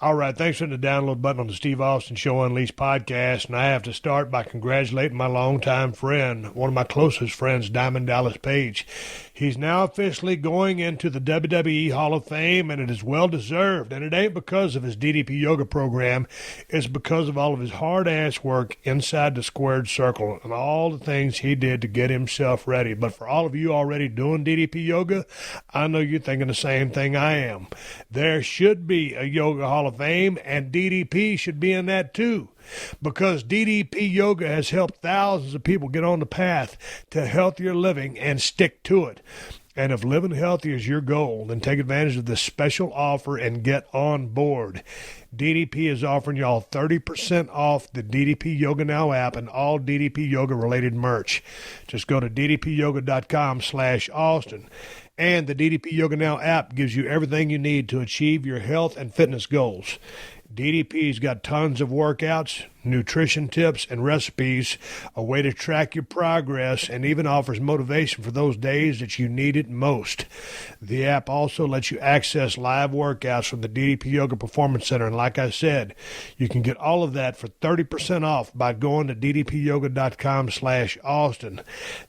All right, thanks for the download button on the Steve Austin Show Unleashed podcast, and I have to start by congratulating my longtime friend, one of my closest friends, Diamond Dallas Page. He's now officially going into the WWE Hall of Fame, and it is well-deserved, and it ain't because of his DDP yoga program. It's because of all of his hard-ass work inside the squared circle and all the things he did to get himself ready. But for all of you already doing DDP yoga, I know you're thinking the same thing I am. There should be a Yoga Hall of Fame, and DDP should be in that too, because DDP yoga has helped thousands of people get on the path to healthier living and stick to it. And if living healthy is your goal, then take advantage of this special offer and get on board. DDP is offering y'all 30% off the DDP Yoga Now app and all DDP Yoga related merch. Just go to ddpyoga.com/Austin. And the DDP Yoga Now app gives you everything you need to achieve your health and fitness goals. DDP's got tons of workouts, nutrition tips, and recipes, a way to track your progress, and even offers motivation for those days that you need it most. The app also lets you access live workouts from the DDP Yoga Performance Center, and like I said, you can get all of that for 30% off by going to ddpyoga.com/Austin.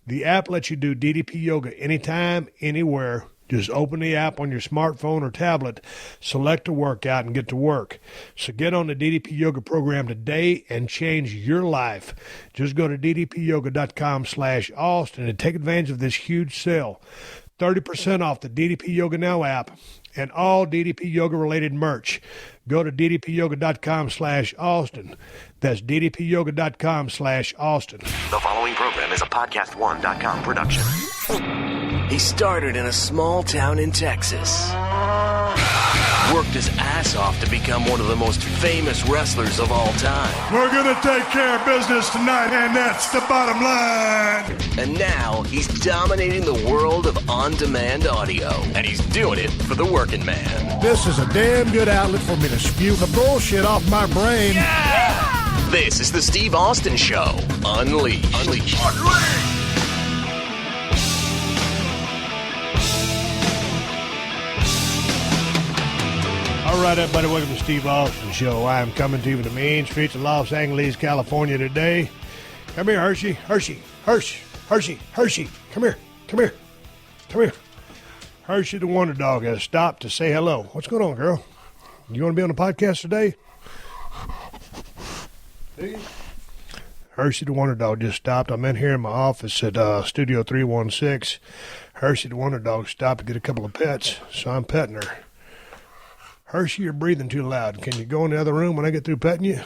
The app lets you do DDP Yoga anytime, anywhere. Just open the app on your smartphone or tablet, select a workout, and get to work. So get on the DDP Yoga program today and change your life. Just go to ddpyoga.com/Austin and take advantage of this huge sale. 30% off the DDP Yoga Now app and all DDP Yoga-related merch. Go to ddpyoga.com/Austin. That's ddpyoga.com/Austin. The following program is a PodcastOne.com production. He started in a small town in Texas. Worked his ass off to become one of the most famous wrestlers of all time. We're going to take care of business tonight, and that's the bottom line. And now he's dominating the world of on-demand audio. And he's doing it for the working man. This is a damn good outlet for me to spew the bullshit off my brain. Yeah! This is the Steve Austin Show. Unleashed. All right, everybody, welcome to Steve Austin Show. I am coming to you from the main streets of Los Angeles, California today. Come here, Hershey. Come here. Hershey the Wonder Dog has stopped to say hello. What's going on, girl? You want to be on the podcast today? Hershey the Wonder Dog just stopped. I'm in here in my office at Studio 316. Hershey the Wonder Dog stopped to get a couple of pets, so I'm petting her. Hershey, you're breathing too loud. Can you go in the other room when I get through petting you?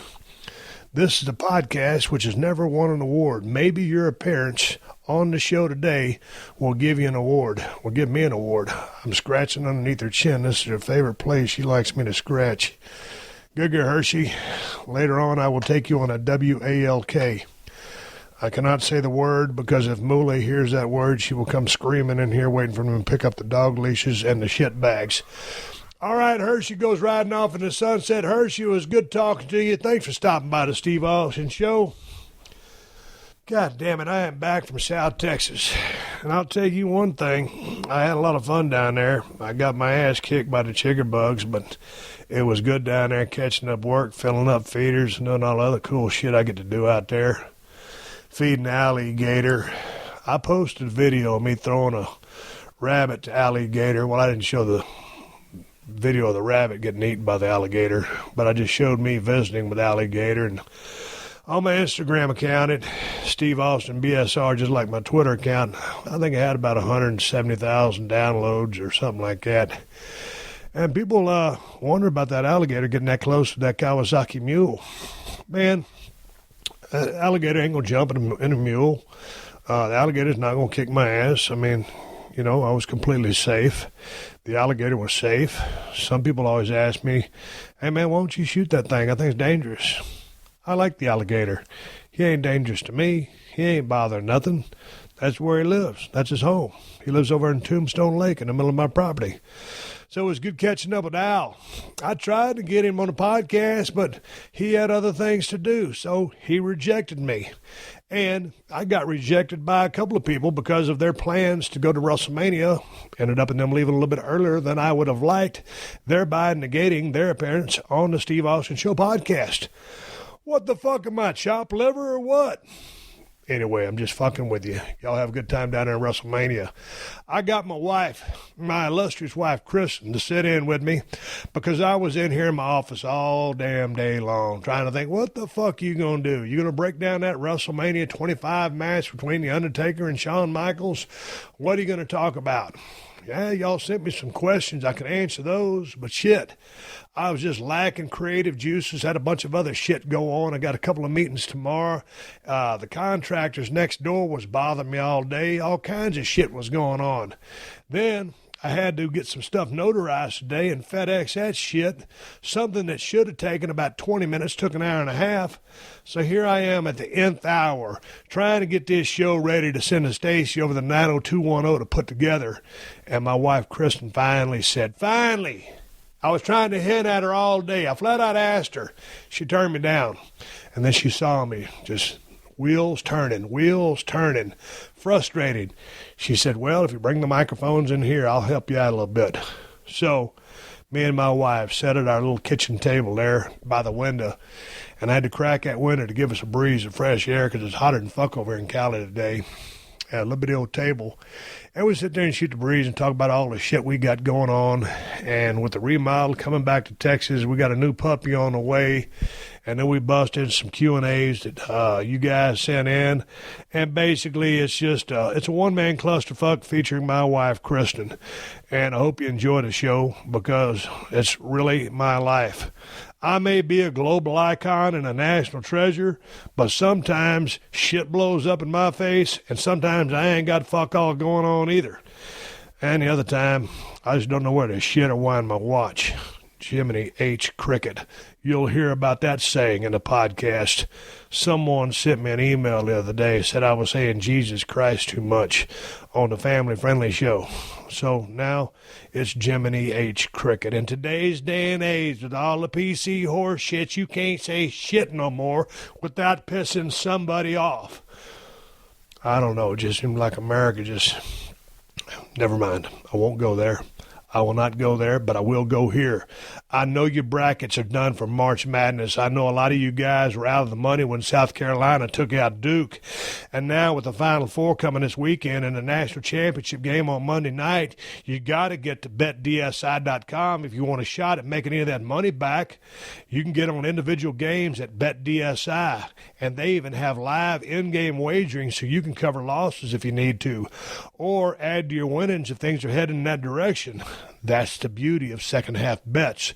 This is a podcast which has never won an award. Maybe your appearance on the show today will give you an award. Will give me an award. I'm scratching underneath her chin. This is her favorite place. She likes me to scratch. Good girl, Hershey. Later on, I will take you on a WALK. I cannot say the word because if Moolah hears that word, she will come screaming in here waiting for me to pick up the dog leashes and the shit bags. All right, Hershey goes riding off in the sunset. Hershey, it was good talking to you. Thanks for stopping by the Steve Austin Show. God damn it, I am back from South Texas. And I'll tell you one thing. I had a lot of fun down there. I got my ass kicked by the chigger bugs, but it was good down there catching up work, filling up feeders, and doing all the other cool shit I get to do out there. Feeding alligator. I posted a video of me throwing a rabbit to alligator. Well, I didn't show the video of the rabbit getting eaten by the alligator, but I just showed me visiting with alligator. And on my Instagram account at Steve Austin BSR, just like my Twitter account, I think I had about 170,000 downloads or something like that. And people wonder about that alligator getting that close to that Kawasaki mule. Man, alligator ain't gonna jump in a mule. The alligator's not gonna kick my ass. I mean, you know, I was completely safe. The alligator was safe. Some people always ask me, hey, man, why don't you shoot that thing? I think it's dangerous. I like the alligator. He ain't dangerous to me. He ain't bothering nothing. That's where he lives. That's his home. He lives over in Tombstone Lake in the middle of my property. So it was good catching up with Al. I tried to get him on the podcast, but he had other things to do, so he rejected me. And I got rejected by a couple of people because of their plans to go to WrestleMania. Ended up in them leaving a little bit earlier than I would have liked, thereby negating their appearance on the Steve Austin Show podcast. What the fuck am I, chopped liver or what? Anyway, I'm just fucking with you. Y'all have a good time down there in WrestleMania. I got my wife, my illustrious wife, Kristin, to sit in with me because I was in here in my office all damn day long trying to think, what the fuck you going to do? You going to break down that WrestleMania 25 match between The Undertaker and Shawn Michaels? What are you going to talk about? Yeah, y'all sent me some questions. I could answer those, but shit, I was just lacking creative juices, had a bunch of other shit go on. I got a couple of meetings tomorrow. The contractors next door was bothering me all day. All kinds of shit was going on. Then I had to get some stuff notarized today and FedEx that shit. Something that should have taken about 20 minutes took an hour and a half. So here I am at the nth hour trying to get this show ready to send to Stacy over the 90210 to put together. And my wife, Kristin, finally said, finally. I was trying to hint at her all day. I flat out asked her. She turned me down. And then she saw me just wheels turning, frustrated. She said, well, if you bring the microphones in here, I'll help you out a little bit. So me and my wife sat at our little kitchen table there by the window, and I had to crack that window to give us a breeze of fresh air because it's hotter than fuck over here in Cali today. At a little bitty old table. And we sit there and shoot the breeze and talk about all the shit we got going on. And with the remodel coming back to Texas, we got a new puppy on the way. And then we busted some Q&As that you guys sent in. And basically, it's just it's a one-man clusterfuck featuring my wife, Kristin. And I hope you enjoy the show because it's really my life. I may be a global icon and a national treasure, but sometimes shit blows up in my face, and sometimes I ain't got fuck all going on either. And the other time, I just don't know where to shit or wind my watch. Jiminy H. Cricket. You'll hear about that saying in the podcast. Someone sent me an email the other day, said I was saying Jesus Christ too much on the family-friendly show. So now it's Jiminy H. Cricket. In today's day and age, with all the PC horse shit, you can't say shit no more without pissing somebody off. I don't know, it just seems like America just... Never mind, I won't go there. I will not go there, but I will go here. I know your brackets are done for March Madness. I know a lot of you guys were out of the money when South Carolina took out Duke. And now with the Final Four coming this weekend and the national championship game on Monday night, you got to get to betdsi.com if you want a shot at making any of that money back. You can get on individual games at BetDSI, and they even have live in-game wagering so you can cover losses if you need to, or add to your winnings if things are heading in that direction. That's the beauty of second-half bets.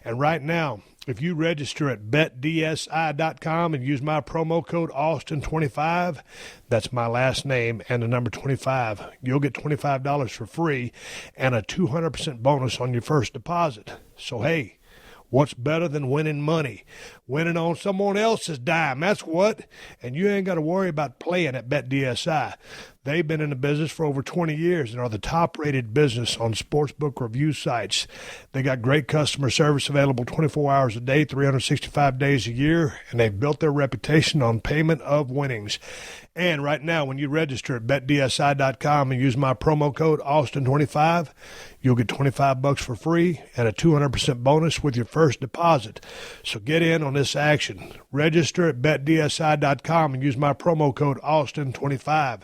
And right now, if you register at betdsi.com and use my promo code Austin25, that's my last name and the number 25, you'll get $25 for free and a 200% bonus on your first deposit. So, hey, what's better than winning money? Winning on someone else's dime, that's what. And you ain't got to worry about playing at BetDSI. They've been in the business for over 20 years and are the top-rated business on sportsbook review sites. They got great customer service available 24 hours a day, 365 days a year, and they've built their reputation on payment of winnings. And right now, when you register at betdsi.com and use my promo code Austin25, you'll get $25 for free and a 200% bonus with your first deposit. So get in on this action. Register at betdsi.com and use my promo code Austin25.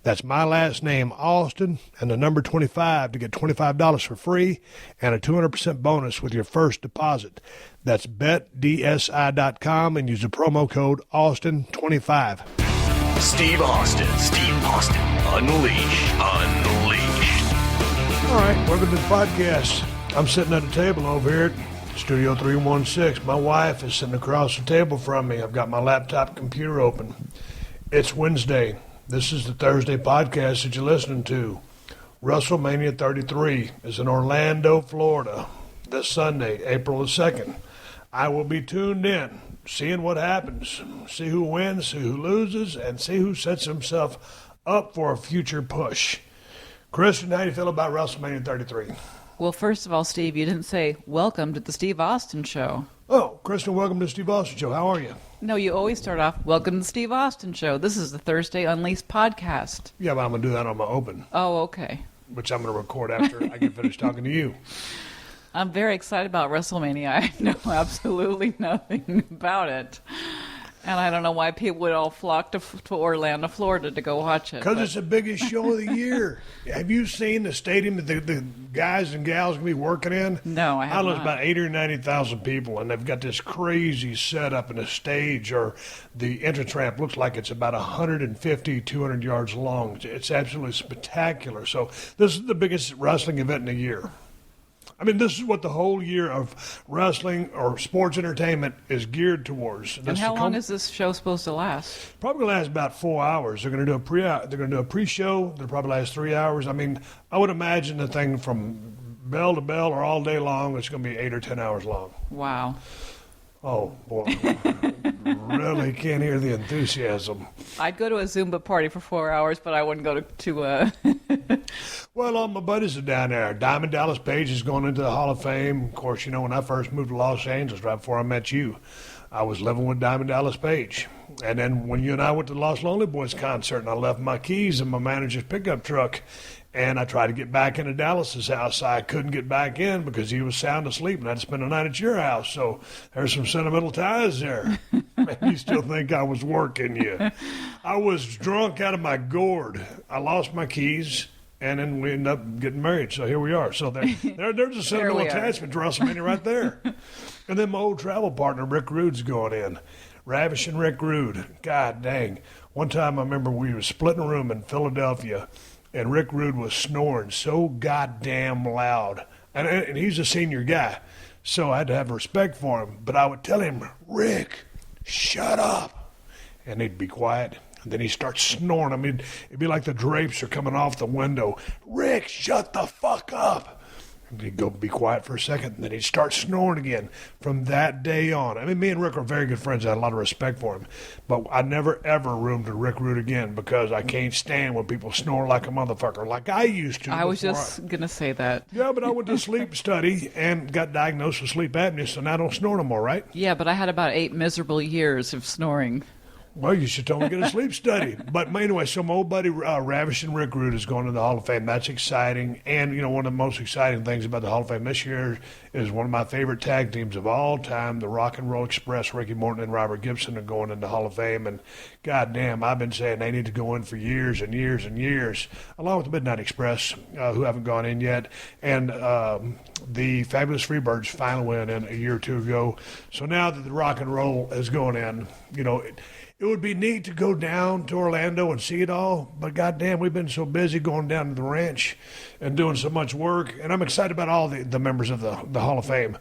That's my last name, Austin, and the number 25 to get $25 for free and a 200% bonus with your first deposit. That's betdsi.com and use the promo code Austin25. Steve Austin. Unleash. All right, welcome to the podcast. I'm sitting at a table over here at Studio 316. My wife is sitting across the table from me. I've got my laptop computer open. It's Wednesday. This is the Thursday podcast that you're listening to. WrestleMania 33 is in Orlando, Florida, this Sunday, April the 2nd. I will be tuned in, seeing what happens, see who wins, see who loses, and see who sets himself up for a future push. Kristin, how do you feel about WrestleMania 33? Well, first of all, Steve, you didn't say welcome to the Steve Austin Show. Oh, Kristin, welcome to the Steve Austin Show. How are you? No, you always start off, welcome to the Steve Austin Show. This is the Thursday Unleashed podcast. Yeah, but I'm going to do that on my open. Oh, okay. Which I'm going to record after I get finished talking to you. I'm very excited about WrestleMania. I know absolutely nothing about it. And I don't know why people would all flock to Orlando, Florida to go watch it. Because it's the biggest show of the year. Have you seen the stadium that the guys and gals going to be working in? No, I haven't. There's about 80 or 90,000 people, and they've got this crazy setup in a stage, or the entrance ramp looks like it's about 150, 200 yards long. It's absolutely spectacular. So this is the biggest wrestling event in a year. I mean, this is what the whole year of wrestling or sports entertainment is geared towards. And how long is this show supposed to last? Probably last about 4 hours. They're going to do a pre-show. They'll probably last 3 hours. I mean, I would imagine the thing from bell to bell or all day long, it's going to be 8 or 10 hours long. Wow. Oh, boy. Really can't hear the enthusiasm. I'd go to a Zumba party for 4 hours, but I wouldn't go to Well, all my buddies are down there. Diamond Dallas Page is going into the Hall of Fame. Of course, you know, when I first moved to Los Angeles, right before I met you, I was living with Diamond Dallas Page. And then when you and I went to the Los Lonely Boys concert, and I left my keys in my manager's pickup truck, and I tried to get back into Dallas's house. I couldn't get back in because he was sound asleep, and I had to spend the night at your house. So there's some sentimental ties there. Man, you still think I was working you. I was drunk out of my gourd. I lost my keys. And then we ended up getting married, so here we are. So there's a sentimental attachment to WrestleMania right there. And then my old travel partner, Rick Rude's going in. Ravishing Rick Rude. God dang. One time I remember we were splitting a room in Philadelphia, and Rick Rude was snoring so goddamn loud. And he's a senior guy, so I had to have respect for him. But I would tell him, Rick, shut up. And he'd be quiet. And then he starts snoring. I mean, it'd be like the drapes are coming off the window. Rick, shut the fuck up. And he'd go be quiet for a second, and then he'd start snoring again from that day on. I mean, me and Rick are very good friends. I had a lot of respect for him. But I never, ever roomed with Rick Rude again because I can't stand when people snore like a motherfucker, like I used to. I was just going to say that. Yeah, but I went to sleep study and got diagnosed with sleep apnea, so now I don't snore no more, right? Yeah, but I had about 8 miserable years of snoring. Well, you should totally get a sleep study. But anyway, so my old buddy Ravishing Rick Rude is going to the Hall of Fame. That's exciting. And, you know, one of the most exciting things about the Hall of Fame this year is one of my favorite tag teams of all time, the Rock and Roll Express. Ricky Morton and Robert Gibson are going into the Hall of Fame. And, goddamn, I've been saying they need to go in for years and years and years, along with the Midnight Express, who haven't gone in yet. And the Fabulous Freebirds finally went in a year or two ago. So now that the Rock and Roll is going in, you know, it would be neat to go down to Orlando and see it all, but goddamn, we've been so busy going down to the ranch and doing so much work, and I'm excited about all the members of the Hall of Fame.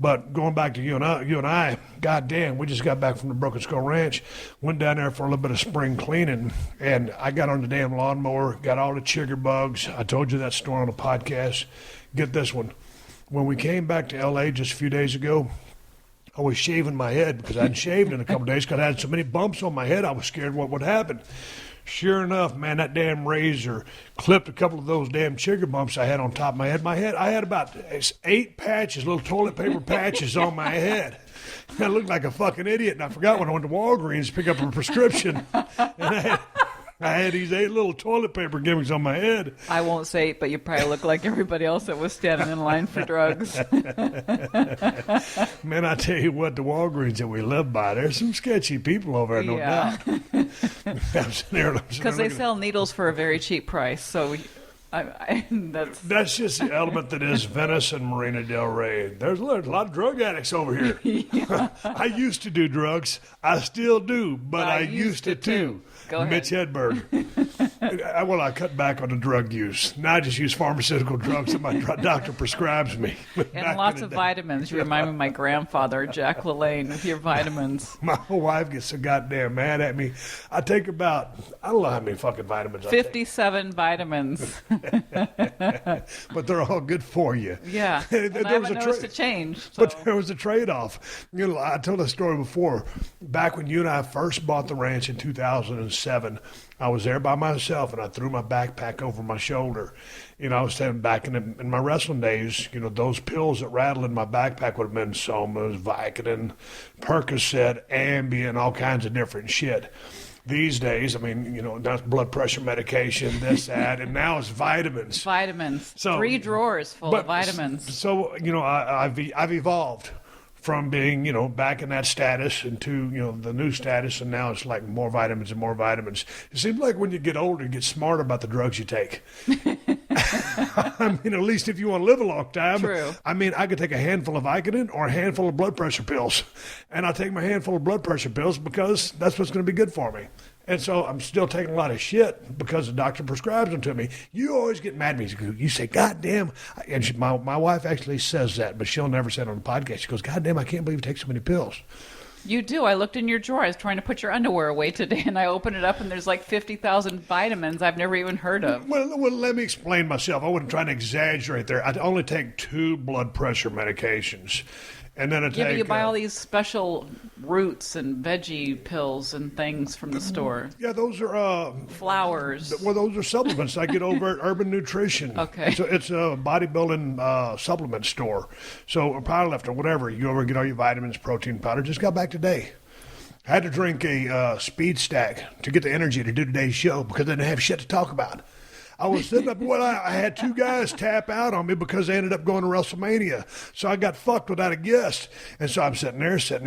But going back to you and I, goddamn, we just got back from the Broken Skull Ranch, went down there for a little bit of spring cleaning, and I got on the damn lawnmower, got all the chigger bugs. I told you that story on the podcast. Get this one. When we came back to L.A. just a few days ago, I was shaving my head because I hadn't shaved in a couple of days because I had so many bumps on my head. I was scared what would happen. Sure enough, man, that damn razor clipped a couple of those damn chigger bumps I had on top of my head. I had about 8 patches, little toilet paper patches on my head. I looked like a fucking idiot, and I forgot when I went to Walgreens to pick up a prescription. And I had these 8 little toilet paper gimmicks on my head. I won't say it, but you probably look like everybody else that was standing in line for drugs. Man, I tell you what, the Walgreens that we live by, there's some sketchy people over there, no doubt. Because they sell needles for a very cheap price, so that's just the element that is Venice and Marina Del Rey. There's a lot of drug addicts over here. Yeah. I used to do drugs. I still do, but I used to too. Go ahead. Mitch Hedberg. I cut back on the drug use. Now I just use pharmaceutical drugs that my doctor prescribes me. And lots of vitamins. You remind me of my grandfather, Jack LaLanne, with your vitamins. My whole wife gets so goddamn mad at me. I take about, I don't know how many fucking vitamins I take. 57 vitamins. But they're all good for you. Yeah. And I haven't noticed a change. So. But there was a trade-off. You know, I told a story before. Back when you and I first bought the ranch in 2007, I was there by myself. myself, and I threw my backpack over my shoulder. I was saying back in my wrestling days, those pills that rattled in my backpack would have been Somas, Vicodin, Percocet, Ambien, all kinds of different shit. These days, that's blood pressure medication, this, that, and now it's vitamins. Vitamins. So, 3 drawers full of vitamins. So, I've evolved from being, back in that status into, the new status, and now it's like more vitamins and more vitamins. It seems like when you get older, you get smarter about the drugs you take. At least if you want to live a long time. True. I could take a handful of Vicodin or a handful of blood pressure pills. And I take my handful of blood pressure pills because that's what's going to be good for me. And so I'm still taking a lot of shit because the doctor prescribes them to me. You always get mad at me. You say, God damn. And my wife actually says that, but she'll never say it on the podcast. She goes, God damn, I can't believe you take so many pills. You do. I looked in your drawer. I was trying to put your underwear away today, and I opened it up, and there's like 50,000 vitamins I've never even heard of. Well, let me explain myself. I wasn't trying to exaggerate there. I only take 2 blood pressure medications. And then But you buy all these special roots and veggie pills and things from the store. Yeah, those are Flowers. Well, those are supplements I get over at Urban Nutrition. Okay. It's a bodybuilding supplement store. So a powerlifter, whatever, you go over and get all your vitamins, protein powder. Just got back today. I had to drink a speed stack to get the energy to do today's show because I didn't have shit to talk about. I was sitting up, I had 2 guys tap out on me because they ended up going to WrestleMania. So I got fucked without a guest. And so I'm sitting there. And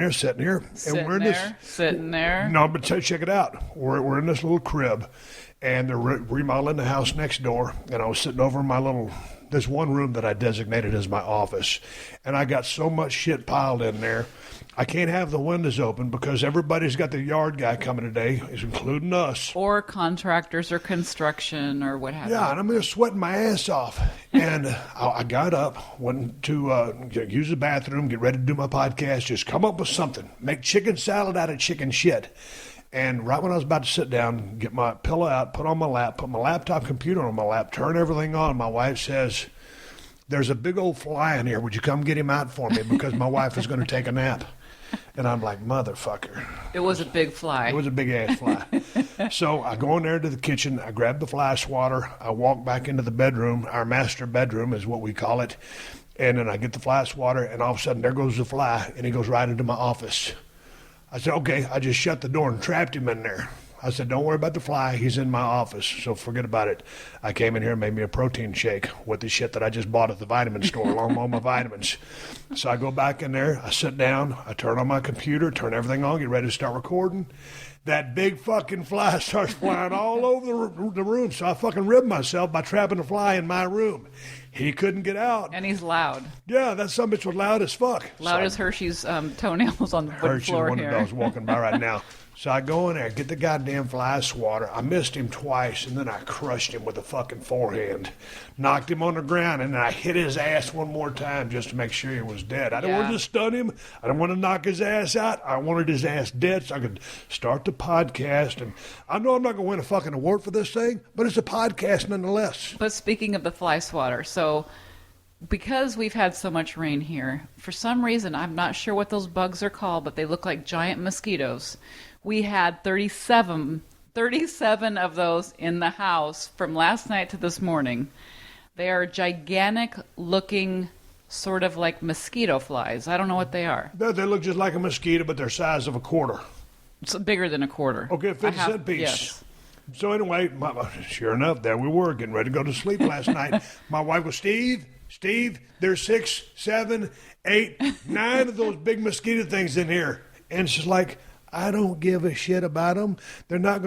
we're in sitting there. No, but check it out. We're in this little crib, and they're remodeling the house next door. And I was sitting over in this one room that I designated as my office. And I got so much shit piled in there. I can't have the windows open because everybody's got their yard guy coming today, including us. Or contractors or construction or what have you. Yeah, and I'm just sweating my ass off. And I got up, went to use the bathroom, get ready to do my podcast, just come up with something. Make chicken salad out of chicken shit. And right when I was about to sit down, get my pillow out, put on my lap, put my laptop computer on my lap, turn everything on, my wife says, there's a big old fly in here. Would you come get him out for me? Because my wife is going to take a nap. And I'm like, motherfucker. It was a big fly. It was a big-ass fly. So I go in there to the kitchen. I grab the fly swatter. I walk back into the bedroom. Our master bedroom is what we call it. And then I get the fly swatter, and all of a sudden, there goes the fly, and he goes right into my office. I said, okay. I just shut the door and trapped him in there. I said, don't worry about the fly. He's in my office, so forget about it. I came in here and made me a protein shake with the shit that I just bought at the vitamin store, along with all my vitamins. So I go back in there. I sit down. I turn on my computer, turn everything on, get ready to start recording. That big fucking fly starts flying all over the room, so I fucking ribbed myself by trapping a fly in my room. He couldn't get out. And he's loud. Yeah, that son of a bitch was loud as fuck. Loud as Hershey's toenails on the wood Hershey, floor one here. of those walking by right now. So I go in there, get the goddamn fly swatter. I missed him twice, and then I crushed him with a fucking forehand. Knocked him on the ground, and then I hit his ass one more time just to make sure he was dead. I didn't want to stun him. I didn't want to knock his ass out. I wanted his ass dead so I could start the podcast. And I know I'm not going to win a fucking award for this thing, but it's a podcast nonetheless. But speaking of the fly swatter, so because we've had so much rain here, for some reason, I'm not sure what those bugs are called, but they look like giant mosquitoes. We had 37 of those in the house from last night to this morning. They are gigantic looking, sort of like mosquito flies. I don't know what they are. They look just like a mosquito, but they're size of a quarter. It's bigger than a quarter. Okay, a 50-cent piece. Yes. So anyway, sure enough, there we were getting ready to go to sleep last night. My wife was, Steve, there's 6, 7, 8, 9 of those big mosquito things in here. And she's like, I don't give a shit about them. They're not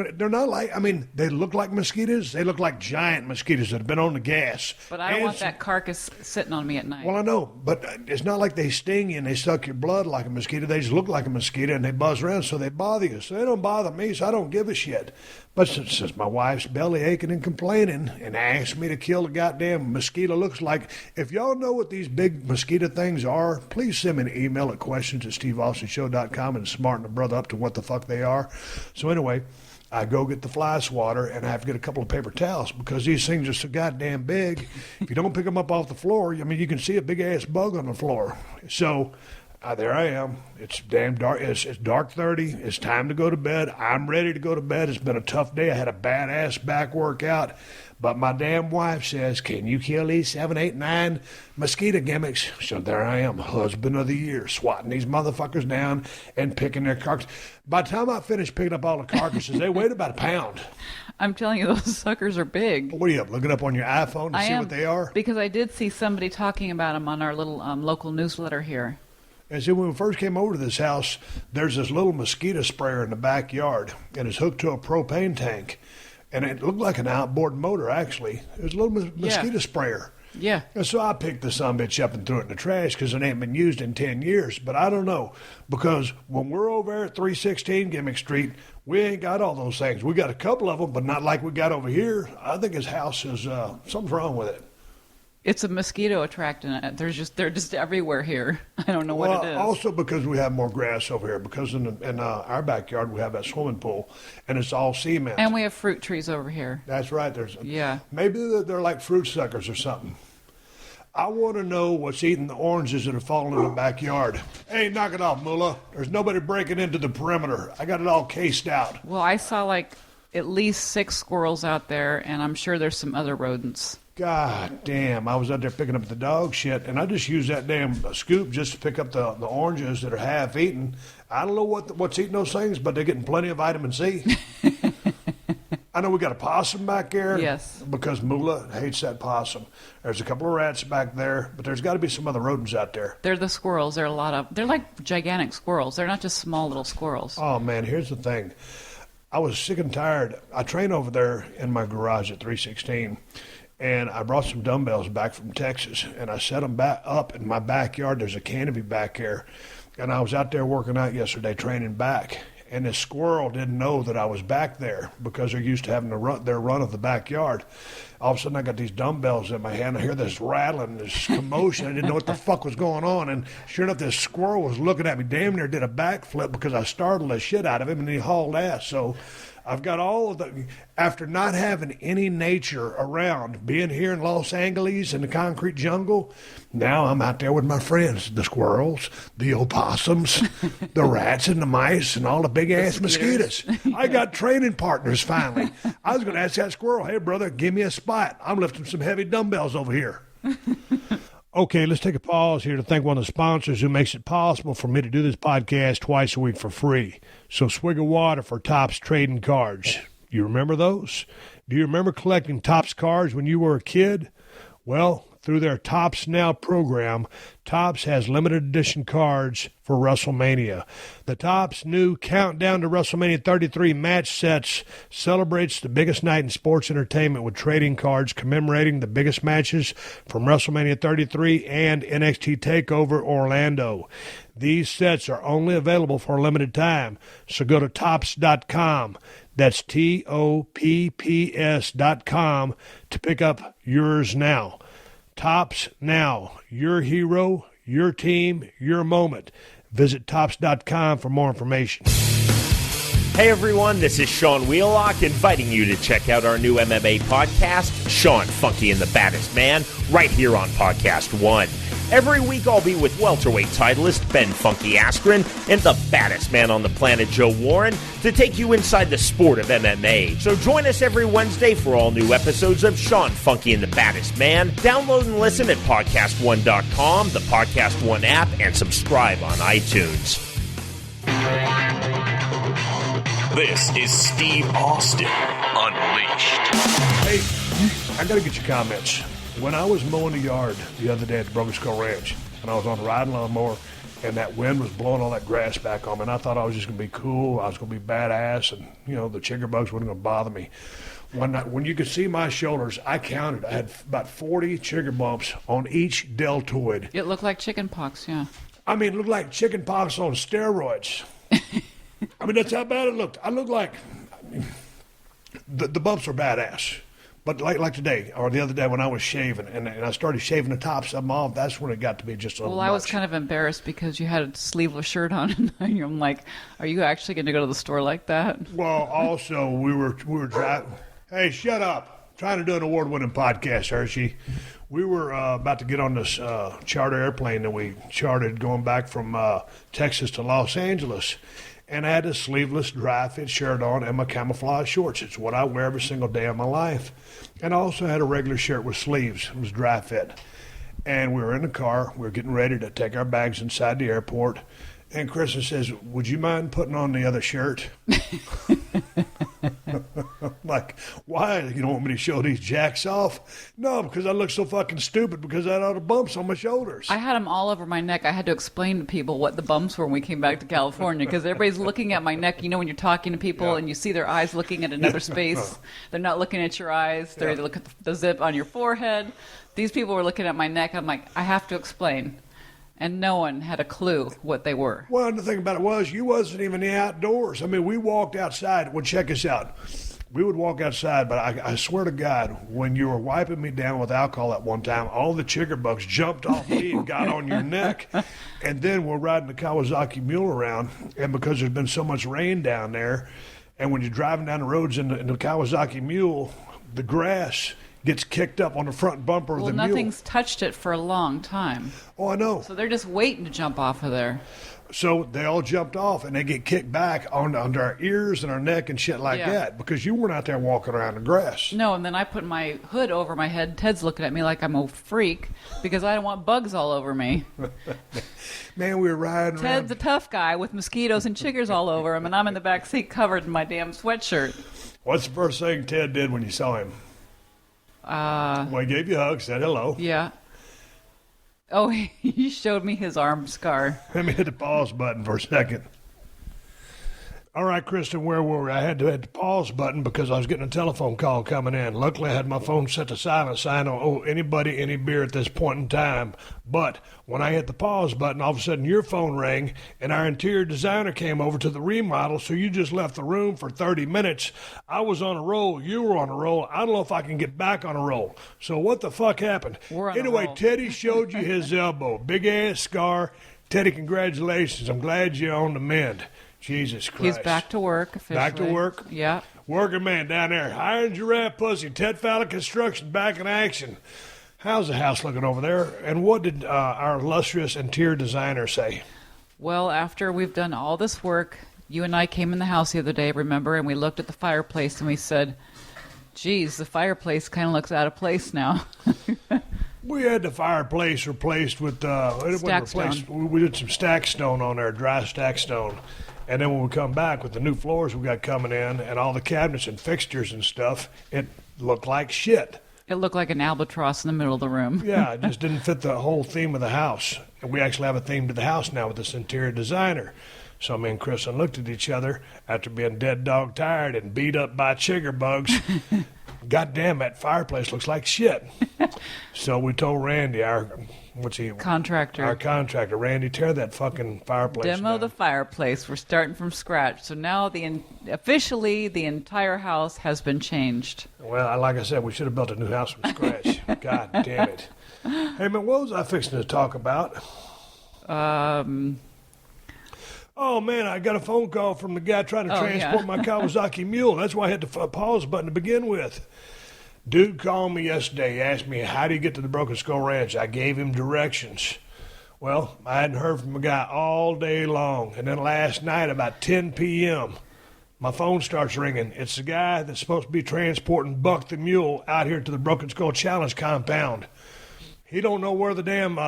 like, they look like mosquitoes. They look like giant mosquitoes that have been on the gas. But I don't want that carcass sitting on me at night. Well, I know, but it's not like they sting you and they suck your blood like a mosquito. They just look like a mosquito and they buzz around, so they bother you. So they don't bother me, so I don't give a shit. But since my wife's belly aching and complaining and asked me to kill the goddamn mosquito looks like, if y'all know what these big mosquito things are, please send me an email at questions@steveaustonshow.com and smarten the brother up to what the fuck they are. So anyway, I go get the fly swatter, and I have to get a couple of paper towels because these things are so goddamn big. If you don't pick them up off the floor, you can see a big-ass bug on the floor. So There I am. It's damn dark. It's dark 30. It's time to go to bed. I'm ready to go to bed. It's been a tough day. I had a badass back workout. But my damn wife says, can you kill these 7, 8, 9 mosquito gimmicks? So there I am, husband of the year, swatting these motherfuckers down and picking their carcasses. By the time I finished picking up all the carcasses, they weighed about a pound. I'm telling you, those suckers are big. What are you up, looking up on your iPhone to see what they are? Because I did see somebody talking about them on our little local newsletter here. And see, when we first came over to this house, there's this little mosquito sprayer in the backyard, and it's hooked to a propane tank. And it looked like an outboard motor, actually. It was a little mosquito sprayer. Yeah. And so I picked the sumbitch up and threw it in the trash because it ain't been used in 10 years. But I don't know, because when we're over there at 316 Gimmick Street, we ain't got all those things. We got a couple of them, but not like we got over here. I think his house is, something's wrong with it. It's a mosquito attractant. They're just everywhere here. I don't know what it is. Also because we have more grass over here. Because in our backyard we have that swimming pool, and it's all cement. And we have fruit trees over here. That's right. Yeah. Maybe they're like fruit suckers or something. I want to know what's eating the oranges that are falling in the backyard. Hey, knock it off, Mullah. There's nobody breaking into the perimeter. I got it all cased out. Well, I saw like at least 6 squirrels out there, and I'm sure there's some other rodents. God damn, I was out there picking up the dog shit, and I just used that damn scoop just to pick up the oranges that are half eaten. I don't know what's eating those things, but they're getting plenty of vitamin C. I know we got a possum back there. Yes. Because Moolah hates that possum. There's a couple of rats back there, but there's got to be some other rodents out there. They're the squirrels. They're like gigantic squirrels. They're not just small little squirrels. Oh, man, here's the thing. I was sick and tired. I train over there in my garage at 316. And I brought some dumbbells back from Texas, and I set them back up in my backyard. There's a canopy back there. And I was out there working out yesterday, training back. And this squirrel didn't know that I was back there because they're used to having their run of the backyard. All of a sudden, I got these dumbbells in my hand. I hear this rattling, this commotion. I didn't know what the fuck was going on. And sure enough, this squirrel was looking at me. Damn near did a backflip because I startled the shit out of him, and he hauled ass. So I've got all of the, after not having any nature around, being here in Los Angeles in the concrete jungle, now I'm out there with my friends, the squirrels, the opossums, the rats and the mice, and all the big-ass mosquitoes. I got training partners finally. I was going to ask that squirrel, hey, brother, give me a spot. I'm lifting some heavy dumbbells over here. Okay, let's take a pause here to thank one of the sponsors who makes it possible for me to do this podcast twice a week for free. So swig of water for Topps trading cards. You remember those? Do you remember collecting Topps cards when you were a kid? Well, through their Topps Now program, Topps has limited edition cards for WrestleMania. The Topps new Countdown to WrestleMania 33 match sets celebrates the biggest night in sports entertainment with trading cards commemorating the biggest matches from WrestleMania 33 and NXT TakeOver Orlando. These sets are only available for a limited time, so go to Topps.com. That's TOPPS.com to pick up yours now. Topps Now, your hero, your team, your moment. Visit Topps.com for more information. Hey everyone, this is Sean Wheelock inviting you to check out our new MMA podcast, Sean Funky and the Baddest Man, right here on Podcast One. Every week I'll be with welterweight titleist Ben Funky Askren and the baddest man on the planet, Joe Warren, to take you inside the sport of MMA. So join us every Wednesday for all new episodes of Sean Funky and the Baddest Man. Download and listen at PodcastOne.com, the Podcast One app, and subscribe on iTunes. This is Steve Austin Unleashed. Hey, I got to get your comments. When I was mowing the yard the other day at the Broken Skull Ranch, and I was on a riding lawnmower, and that wind was blowing all that grass back on me, and I thought I was just going to be cool, I was going to be badass, and, you know, the chigger bugs weren't going to bother me. When you could see my shoulders, I counted. I had about 40 chigger bumps on each deltoid. It looked like chicken pox, yeah. I mean, it looked like chicken pox on steroids. I mean, that's how bad it looked. I looked like, the bumps were badass. But like today, or the other day when I was shaving, and I started shaving the tops of them off, that's when it got to be just a little much. I was kind of embarrassed because you had a sleeveless shirt on, and I'm like, are you actually going to go to the store like that? Well, also, we were driving. Hey, shut up. Trying to do an award-winning podcast, Hershey. We were about to get on this charter airplane that we chartered going back from Texas to Los Angeles. And I had a sleeveless dry fit shirt on and my camouflage shorts. It's what I wear every single day of my life. And I also had a regular shirt with sleeves. It was dry fit. And we were in the car. We were getting ready to take our bags inside the airport. And Kristin says, would you mind putting on the other shirt? Like, why? You don't want me to show these jacks off? No, because I look so fucking stupid because I had all the bumps on my shoulders. I had them all over my neck. I had to explain to people what the bumps were when we came back to California because everybody's looking at my neck. You know, when you're talking to people and you see their eyes looking at another space, they're not looking at your eyes. They look at the zip on your forehead. These people were looking at my neck. I'm like, I have to explain. And no one had a clue what they were. Well, the thing about it was, you wasn't even in the outdoors. I mean, we walked outside. Well, check us out. We would walk outside, but I swear to God, when you were wiping me down with alcohol at one time, all the chigger bugs jumped off me and got on your neck. And then we're riding the Kawasaki Mule around, and because there's been so much rain down there, and when you're driving down the roads in the Kawasaki Mule, the grass gets kicked up on the front bumper of the mule. Well, nothing's touched it for a long time. Oh, I know. So they're just waiting to jump off of there. So they all jumped off, and they get kicked back under our ears and our neck and shit like that because you weren't out there walking around the grass. No, and then I put my hood over my head. Ted's looking at me like I'm a freak because I don't want bugs all over me. Man, we were riding Ted's around. a tough guy with mosquitoes and chiggers all over him, and I'm in the back seat covered in my damn sweatshirt. What's the first thing Ted did when you saw him? Well, he gave you a hug, said hello. Yeah. Oh, he showed me his arm scar. Let me hit the pause button for a second. All right, Kristin, where were we? I had to hit the pause button because I was getting a telephone call coming in. Luckily, I had my phone set to silent, so I don't owe anybody any beer at this point in time. But when I hit the pause button, all of a sudden your phone rang, and our interior designer came over to the remodel, so you just left the room for 30 minutes. I was on a roll. You were on a roll. I don't know if I can get back on a roll. So what the fuck happened? Anyway, Teddy showed you his elbow. Big-ass scar. Teddy, congratulations. I'm glad you're on the mend. Jesus Christ. He's back to work officially. Back to work? Yeah. Working man down there. Iron Giraffe Pussy. Ted Fowler Construction back in action. How's the house looking over there? And what did our illustrious interior designer say? Well, after we've done all this work, you and I came in the house the other day, remember, and we looked at the fireplace and we said, geez, the fireplace kind of looks out of place now. We had the fireplace replaced with we did some stack stone on there, dry stack stone. And then when we come back with the new floors we got coming in and all the cabinets and fixtures and stuff, it looked like shit. It looked like an albatross in the middle of the room. Yeah, it just didn't fit the whole theme of the house. And we actually have a theme to the house now with this interior designer. So me and Kristin looked at each other after being dead dog tired and beat up by chigger bugs. God damn, that fireplace looks like shit. So we told Randy, our contractor, Randy, tear that fucking fireplace Demo down. the fireplace. We're starting from scratch. So now officially the entire house has been changed. Well, like I said, we should have built a new house from scratch. God damn it. Hey, man, what was I fixing to talk about? Oh, man, I got a phone call from the guy trying to transport my Kawasaki Mule. That's why I hit the pause button to begin with. Dude called me yesterday. He asked me, how do you get to the Broken Skull Ranch? I gave him directions. Well, I hadn't heard from the guy all day long. And then last night, about 10 p.m., my phone starts ringing. It's the guy that's supposed to be transporting Buck the Mule out here to the Broken Skull Challenge compound. He don't know where the damn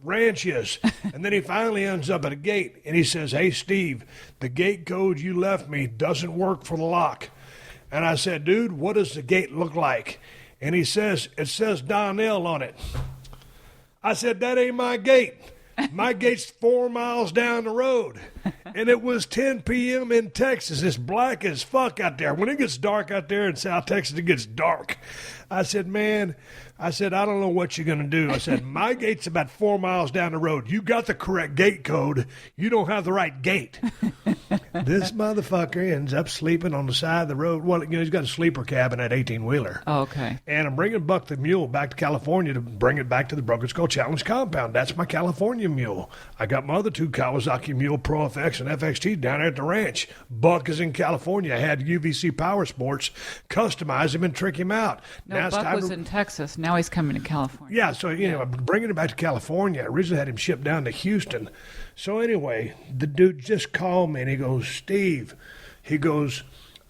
ranch is. And then he finally ends up at a gate, and he says, hey, Steve, the gate code you left me doesn't work for the lock. And I said, dude, what does the gate look like? And he says, it says Donnell on it. I said, that ain't my gate. My gate's 4 miles down the road. And it was 10 p.m. in Texas. It's black as fuck out there. When it gets dark out there in South Texas, it gets dark. I said, man, I don't know what you're going to do. I said, my gate's about 4 miles down the road. You got the correct gate code. You don't have the right gate. This motherfucker ends up sleeping on the side of the road. Well, he's got a sleeper cabin at 18-wheeler. Oh, okay. And I'm bringing Buck the mule back to California to bring it back to the Broken Skull Challenge compound. That's my California mule. I got my other 2 Kawasaki Mule Pro FX and FXT down there at the ranch. Buck is in California. I had UVC Power Sports customize him and trick him out. No, now it's Buck time was to... in Texas. Now he's coming to California. Yeah, so, I'm bringing him back to California. I originally had him shipped down to Houston. So anyway, the dude just called me and he goes, Steve, he goes,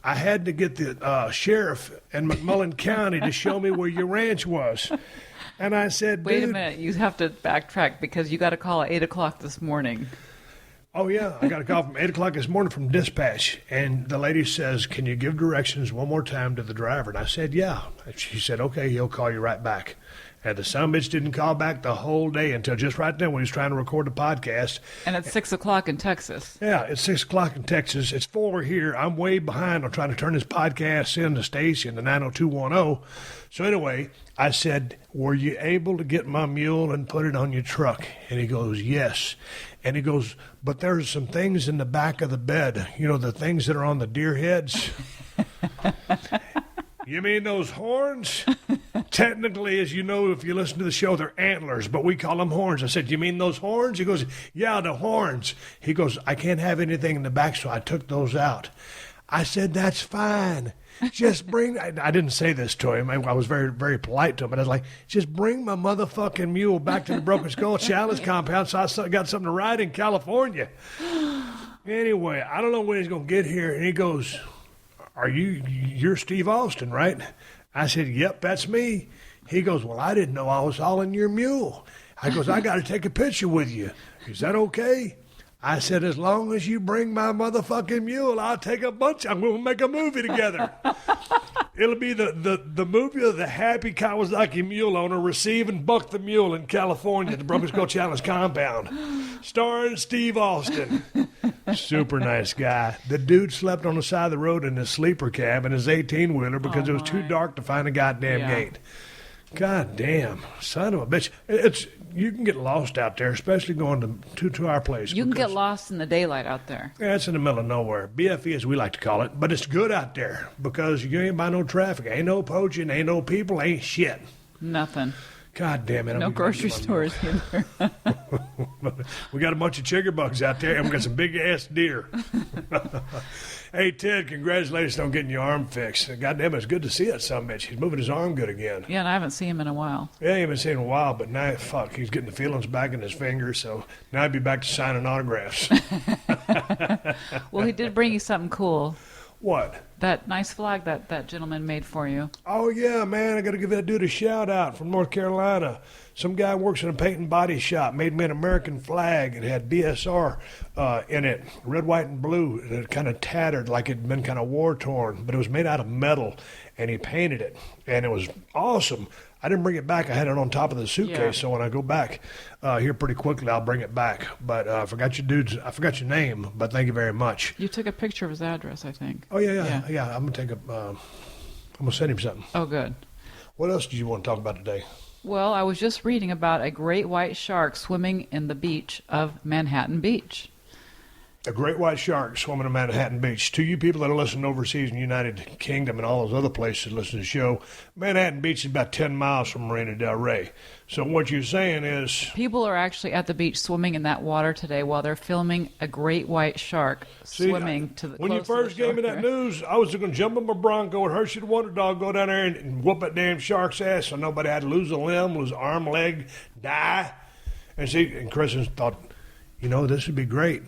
I had to get the sheriff in McMullen County to show me where your ranch was. And I said, Wait a dude, minute. You have to backtrack because you got a call at 8 o'clock this morning. oh, yeah, I got a call from 8 o'clock this morning from dispatch. And the lady says, can you give directions one more time to the driver? And I said, yeah. And she said, okay, he'll call you right back. And the sumbitch didn't call back the whole day until just right then when he was trying to record the podcast. And it's 6 o'clock in Texas. Yeah, it's 6 o'clock in Texas. It's 4 here. I'm way behind on trying to turn this podcast in to Stacy in the 90210. So anyway, I said, were you able to get my mule and put it on your truck? And he goes, yes. And he goes, but there's some things in the back of the bed, the things that are on the deer heads. You mean those horns? Technically, as you know, if you listen to the show, they're antlers, but we call them horns. I said, you mean those horns? He goes, yeah, the horns. He goes, I can't have anything in the back, so I took those out. I said, that's fine. Just bring, I didn't say this to him. I was very, very polite to him, but I was like, just bring my motherfucking mule back to the Broken Skull Challenge compound so I got something to ride in California. Anyway, I don't know when he's going to get here, and he goes, you're Steve Austin, right? I said, yep, that's me. He goes, well, I didn't know I was hauling your mule. I goes, I got to take a picture with you. Is that okay? I said, as long as you bring my motherfucking mule, I'll take a bunch. I'm going to make a movie together. It'll be the movie of the happy Kawasaki mule owner receiving Buck the Mule in California at the Broken Skull Challenge compound. Starring Steve Austin. Super nice guy. The dude slept on the side of the road in his sleeper cab in his 18-wheeler because it was too dark to find a goddamn gate. God damn. Son of a bitch. You can get lost out there, especially going to our place. You can get lost in the daylight out there. Yeah, it's in the middle of nowhere. BFE, as we like to call it. But it's good out there because you ain't by no traffic. Ain't no poaching. Ain't no people. Ain't shit. Nothing. God damn it. No grocery stores either. We got a bunch of chigger bugs out there, and we got some big-ass deer. Hey, Ted, congratulations on getting your arm fixed. God damn it, it's good to see that sumbitch. He's moving his arm good again. Yeah, and I haven't seen him in a while. Yeah, I haven't seen him in a while, but now, he's getting the feelings back in his fingers, so now he'd be back to signing autographs. Well, he did bring you something cool. What? That nice flag that gentleman made for you. Oh, yeah, man, I got to give that dude a shout-out from North Carolina. Some guy works in a paint and body shop, made me an American flag. It had BSR in it, red, white, and blue. It had kind of tattered like it had been kind of war-torn, but it was made out of metal, and he painted it, and it was awesome. I didn't bring it back. I had it on top of the suitcase, so when I go back here pretty quickly, I'll bring it back. But I forgot your name, but thank you very much. You took a picture of his address, I think. Oh, yeah. I'm going to send him something. Oh, good. What else do you want to talk about today? Well, I was just reading about a great white shark swimming in the beach of Manhattan Beach. A great white shark swimming in Manhattan Beach. To you people that are listening overseas in the United Kingdom and all those other places that listen to the show, Manhattan Beach is about 10 miles from Marina Del Rey. So what you're saying is... People are actually at the beach swimming in that water today while they're filming a great white shark swimming to the... When you first gave me that news, I was going to jump on my Bronco and Hershey the Wonder Dog, go down there and whoop that damn shark's ass so nobody had to lose a limb, lose an arm, leg, die. And Kristin thought, this would be great.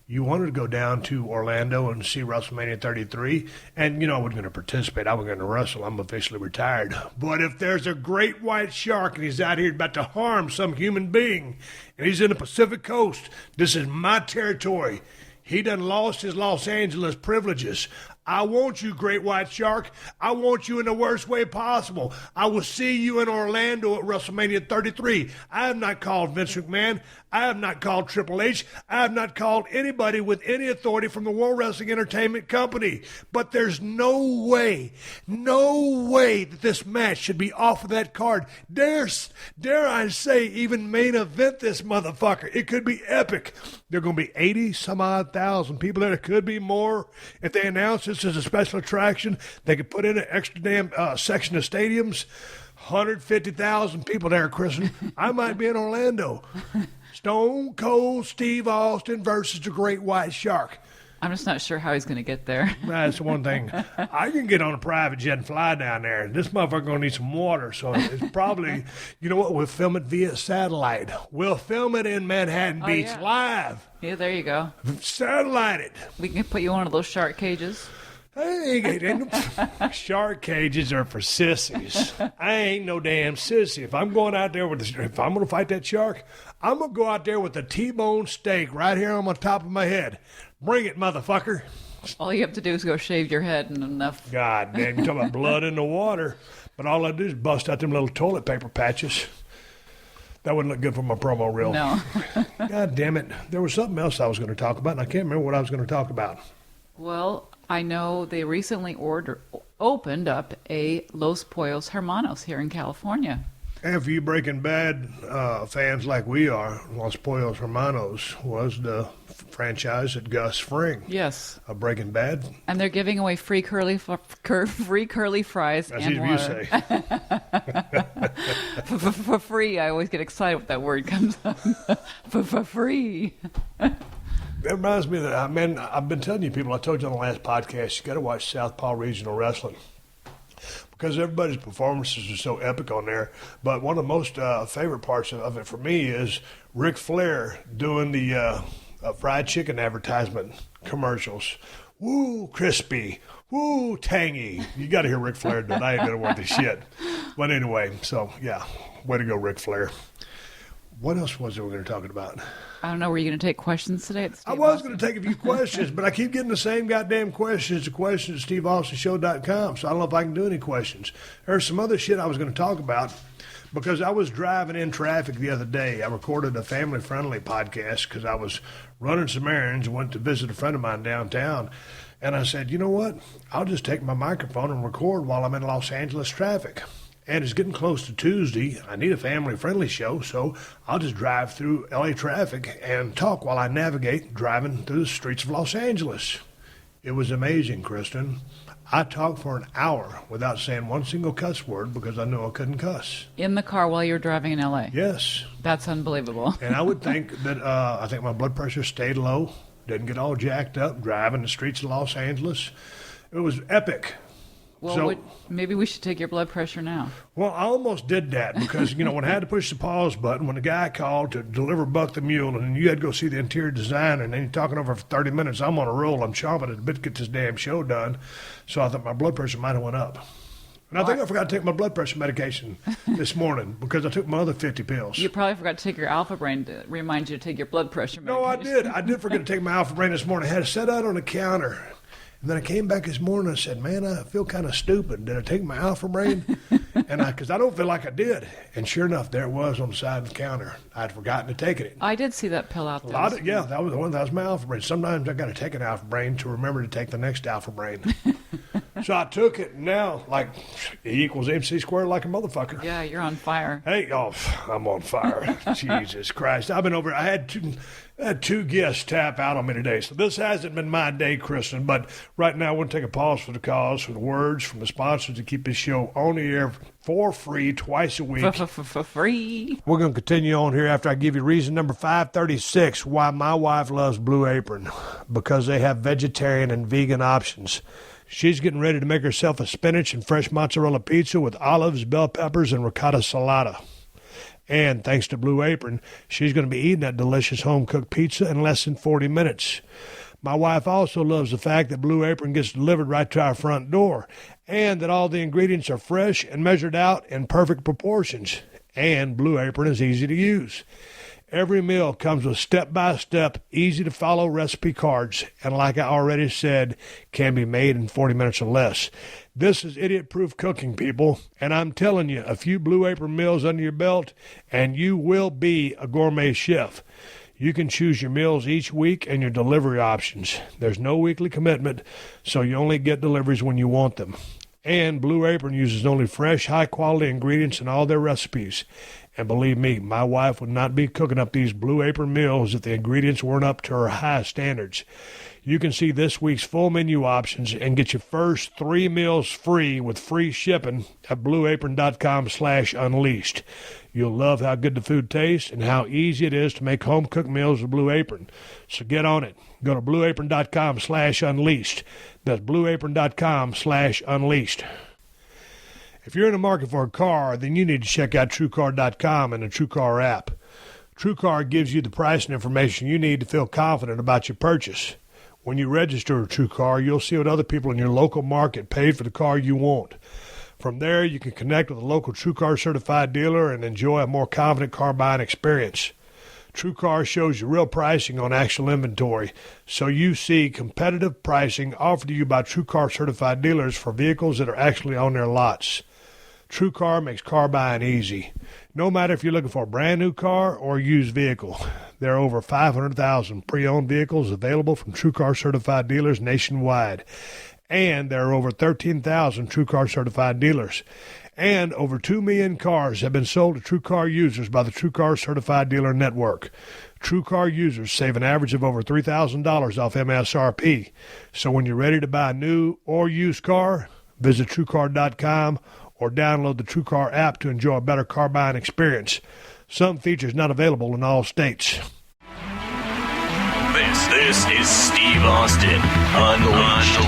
You wanted to go down to Orlando and see WrestleMania 33, and, I wasn't going to participate. I wasn't going to wrestle. I'm officially retired. But if there's a great white shark and he's out here about to harm some human being, and he's in the Pacific Coast, this is my territory. He done lost his Los Angeles privileges. I want you, great white shark. I want you in the worst way possible. I will see you in Orlando at WrestleMania 33. I have not called Vince McMahon. I have not called Triple H. I have not called anybody with any authority from the World Wrestling Entertainment Company. But there's no way that this match should be off of that card. Dare I say, even main event this motherfucker. It could be epic. There are going to be 80-some-odd thousand people there. There could be more. If they announce this as a special attraction, they could put in an extra damn section of stadiums. 150,000 people there, Kristin. I might be in Orlando. Stone Cold Steve Austin versus the Great White Shark. I'm just not sure how he's going to get there. That's one thing. I can get on a private jet and fly down there. This motherfucker going to need some water, so it's probably, you know what, we'll film it via satellite. We'll film it in Manhattan Beach live. Yeah, there you go. Satellite it. We can put you in one of those shark cages. Shark cages are for sissies. I ain't no damn sissy. If I'm going out there if I'm going to fight that shark, I'm going to go out there with a T-bone steak right here on the top of my head. Bring it, motherfucker. All you have to do is go shave your head and enough. God damn, you talk about blood in the water. But all I do is bust out them little toilet paper patches. That wouldn't look good for my promo reel. No. God damn it. There was something else I was going to talk about, and I can't remember what I was going to talk about. Well, I know they recently opened up a Los Pollos Hermanos here in California. And for you Breaking Bad fans like we are, Los Pollos Hermanos was the franchise that Gus Fring. Yes. Of Breaking Bad. And they're giving away free curly fries That's and water. Easy to say. For free. I always get excited when that word comes up. For free. That reminds me that, I've been telling you people, I told you on the last podcast, you got to watch Southpaw Regional Wrestling. Because everybody's performances are so epic on there. But one of the most favorite parts of it for me is Ric Flair doing the fried chicken advertisement commercials. Woo, crispy. Woo, tangy. You got to hear Ric Flair do it. I ain't going to want this shit. But anyway, so yeah, way to go, Ric Flair. What else was it we were going to talk about? I don't know. Were you going to take questions today? I was going to take a few questions, but I keep getting the same goddamn questions. The questions at SteveAustinShow.com, so I don't know if I can do any questions. There's some other shit I was going to talk about because I was driving in traffic the other day. I recorded a family-friendly podcast because I was running some errands and went to visit a friend of mine downtown. And I said, you know what? I'll just take my microphone and record while I'm in Los Angeles traffic. And it's getting close to Tuesday. I need a family-friendly show, so I'll just drive through L.A. traffic and talk while I navigate driving through the streets of Los Angeles. It was amazing, Kristin. I talked for an hour without saying one single cuss word because I knew I couldn't cuss. In the car while you were driving in L.A.? Yes. That's unbelievable. And I would think that I think my blood pressure stayed low, didn't get all jacked up driving the streets of Los Angeles. It was epic. Well, so, maybe we should take your blood pressure now. Well, I almost did that because, when I had to push the pause button, when the guy called to deliver Buck the Mule, and you had to go see the interior designer, and then you're talking over for 30 minutes, I'm on a roll. I'm chomping at the bit to get this damn show done. So I thought my blood pressure might have went up. And I think I forgot to take my blood pressure medication this morning because I took my other 50 pills. You probably forgot to take your Alpha Brain to remind you to take your blood pressure medication. No, I did. I did forget to take my Alpha Brain this morning. I had it set out on the counter. And then I came back this morning and I said, man, I feel kind of stupid. Did I take my Alpha Brain? Because I don't feel like I did. And sure enough, there it was on the side of the counter. I'd forgotten to take it. I did see that pill out there. That was the one. That was my Alpha Brain. Sometimes I got to take an Alpha Brain to remember to take the next Alpha Brain. So I took it, and now, E equals MC squared like a motherfucker. Yeah, you're on fire. Hey, I'm on fire. Jesus Christ. I had two guests tap out on me today. So this hasn't been my day, Kristin. But right now, I want to take a pause for the cause, for the words from the sponsors to keep this show on the air for free twice a week. For free. We're going to continue on here after I give you reason number 536 why my wife loves Blue Apron. Because they have vegetarian and vegan options. She's getting ready to make herself a spinach and fresh mozzarella pizza with olives, bell peppers, and ricotta salata. And thanks to Blue Apron, she's going to be eating that delicious home-cooked pizza in less than 40 minutes. My wife also loves the fact that Blue Apron gets delivered right to our front door, and that all the ingredients are fresh and measured out in perfect proportions. And Blue Apron is easy to use. Every meal comes with step-by-step, easy-to-follow recipe cards, and like I already said, can be made in 40 minutes or less. This is idiot-proof cooking, people, and I'm telling you, a few Blue Apron meals under your belt, and you will be a gourmet chef. You can choose your meals each week and your delivery options. There's no weekly commitment, so you only get deliveries when you want them. And Blue Apron uses only fresh, high-quality ingredients in all their recipes. And believe me, my wife would not be cooking up these Blue Apron meals if the ingredients weren't up to her high standards. You can see this week's full menu options and get your first 3 meals free with free shipping at blueapron.com/unleashed. You'll love how good the food tastes and how easy it is to make home-cooked meals with Blue Apron. So get on it. Go to blueapron.com/unleashed. That's blueapron.com/unleashed. If you're in the market for a car, then you need to check out TrueCar.com and the TrueCar app. TrueCar gives you the price and information you need to feel confident about your purchase. When you register a TrueCar, you'll see what other people in your local market paid for the car you want. From there, you can connect with a local TrueCar certified dealer and enjoy a more confident car buying experience. TrueCar shows you real pricing on actual inventory, so you see competitive pricing offered to you by TrueCar certified dealers for vehicles that are actually on their lots. TrueCar makes car buying easy. No matter if you're looking for a brand new car or a used vehicle, there are over 500,000 pre-owned vehicles available from TrueCar certified dealers nationwide. And there are over 13,000 TrueCar certified dealers. And over 2 million cars have been sold to TrueCar users by the TrueCar certified dealer network. TrueCar users save an average of over $3,000 off MSRP. So when you're ready to buy a new or used car, visit TrueCar.com or download the TrueCar app to enjoy a better car buying experience. Some features not available in all states. This is Steve Austin, Unleashed.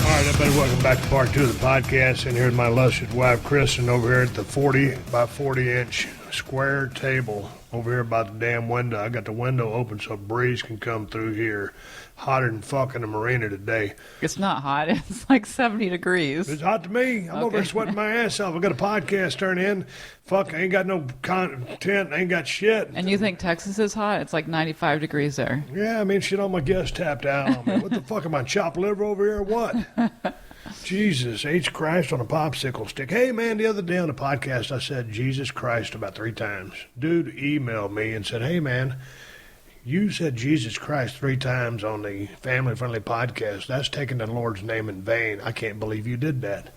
All right, everybody, welcome back to part 2 of the podcast. And here's my illustrious wife, Kristin, over here at the 40 by 40 inch square table over here by the damn window. I got the window open so a breeze can come through here. Hotter than fucking the marina today. It's not hot. It's like 70 degrees. It's hot to me. I'm over here sweating my ass off. I got a podcast turn in. Fuck, I ain't got no content. I ain't got shit. And you think Texas is hot? It's like 95 degrees there. Yeah, I mean, shit, all my guests tapped out on me. What the fuck, am I chopped liver over here or what? Jesus, H. Christ on a popsicle stick. Hey, man, the other day on the podcast, I said Jesus Christ about 3 times. Dude emailed me and said, hey, man, you said Jesus Christ 3 times on the Family Friendly podcast. That's taking the Lord's name in vain. I can't believe you did that.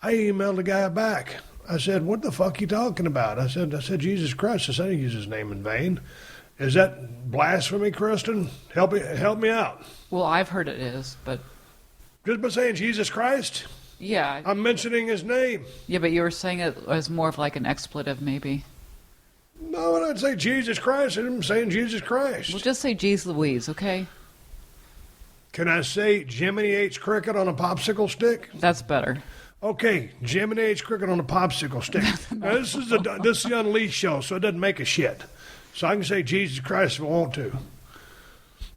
I emailed the guy back. I said, what the fuck are you talking about? I said Jesus Christ. I said, I didn't use his name in vain. Is that blasphemy, Kristin? Help me out. Well, I've heard it is, but... Just by saying Jesus Christ? Yeah. I'm mentioning his name. Yeah, but you were saying it as more of like an expletive, maybe. No, when I'd say Jesus Christ, I'm saying Jesus Christ. Well, just say Jeez Louise, okay? Can I say Jiminy H. Cricket on a popsicle stick? That's better. Okay, Jiminy H. Cricket on a popsicle stick. Now, this is the Unleashed show, so it doesn't make a shit. So I can say Jesus Christ if I want to.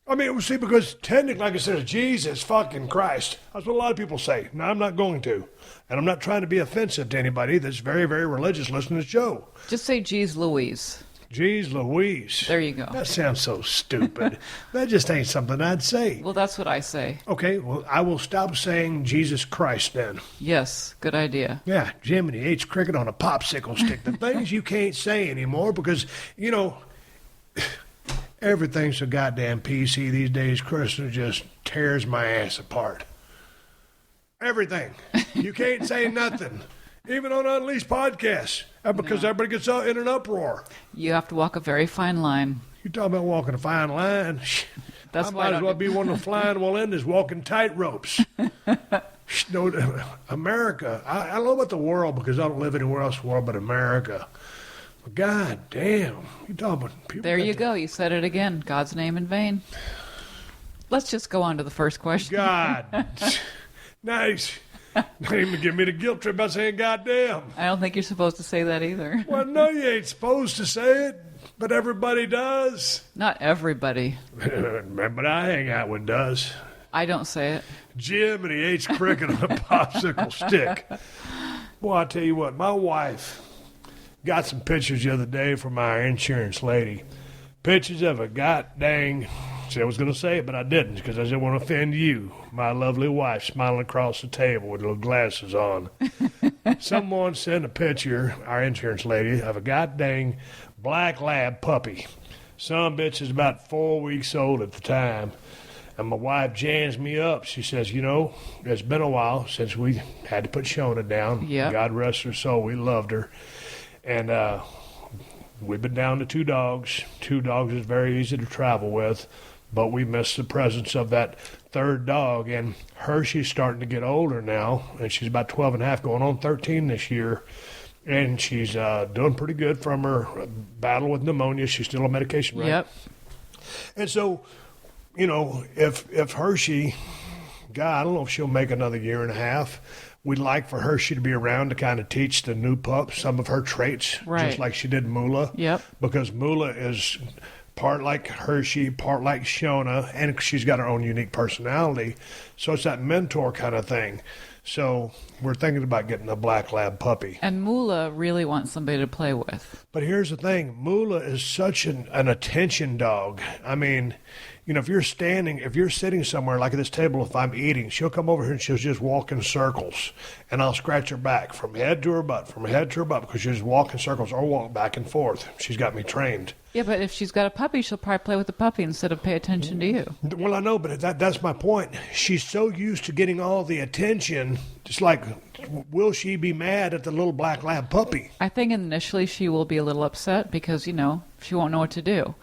I mean, see, because technically, like I said, Jesus fucking Christ. That's what a lot of people say. Now, I'm not going to. And I'm not trying to be offensive to anybody that's very, very religious listening to the show. Just say Jeez Louise. Jeez Louise. There you go. That sounds so stupid. That just ain't something I'd say. Well, that's what I say. Okay, well, I will stop saying Jesus Christ then. Yes, good idea. Yeah, Jiminy H. Cricket on a popsicle stick. The things you can't say anymore because, you know, everything's so goddamn PC these days. Kristin just tears my ass apart. Everything. You can't say nothing. Even on Unleashed podcasts. Because everybody gets out in an uproar. You have to walk a very fine line. You talking about walking a fine line? That's I why might as well be one of the flying Wallendas walking tight ropes. No, America. I don't know about the world because I don't live anywhere else in the world but America. But God damn. You talking about people. There you go. You said it again. God's name in vain. Let's just go on to the first question. God. Nice. Not even give me the guilt trip by saying goddamn. I don't think you're supposed to say that either. Well, no, you ain't supposed to say it, but everybody does. Not everybody. But I hang out with does. I don't say it. Jiminy H. Cricket on a popsicle stick. Boy, I tell you what, my wife, got some pictures the other day from our insurance lady. Pictures of a god-dang, see, I was going to say it, but I didn't because I didn't want to offend you, my lovely wife, smiling across the table with little glasses on. Someone sent a picture, our insurance lady, of a god-dang black lab puppy. Some bitch is about 4 weeks old at the time. And my wife jams me up. She says, you know, it's been a while since we had to put Shona down. Yep. God rest her soul. We loved her. And we've been down to 2 dogs. 2 dogs is very easy to travel with. But we missed the presence of that 3rd dog. And Hershey's starting to get older now. And she's about 12 and a half, going on 13 this year. And she's doing pretty good from her battle with pneumonia. She's still on medication, right? Yep. And so, you know, if Hershey, God, I don't know if she'll make another year and a half. We'd like for Hershey to be around to kind of teach the new pup some of her traits, right, just like she did Moolah. Yep. Because Moolah is part like Hershey, part like Shona, and she's got her own unique personality. So it's that mentor kind of thing. So we're thinking about getting a black lab puppy. And Moolah really wants somebody to play with. But here's the thing. Moolah is such an attention dog. I mean, you know, if you're sitting somewhere like at this table, if I'm eating, she'll come over here and she'll just walk in circles. And I'll scratch her back from head to her butt, because she'll just walk in circles or walk back and forth. She's got me trained. Yeah, but if she's got a puppy, she'll probably play with the puppy instead of pay attention to you. Well, I know, but that's my point. She's so used to getting all the attention. It's like, will she be mad at the little black lab puppy? I think initially she will be a little upset because, you know, she won't know what to do.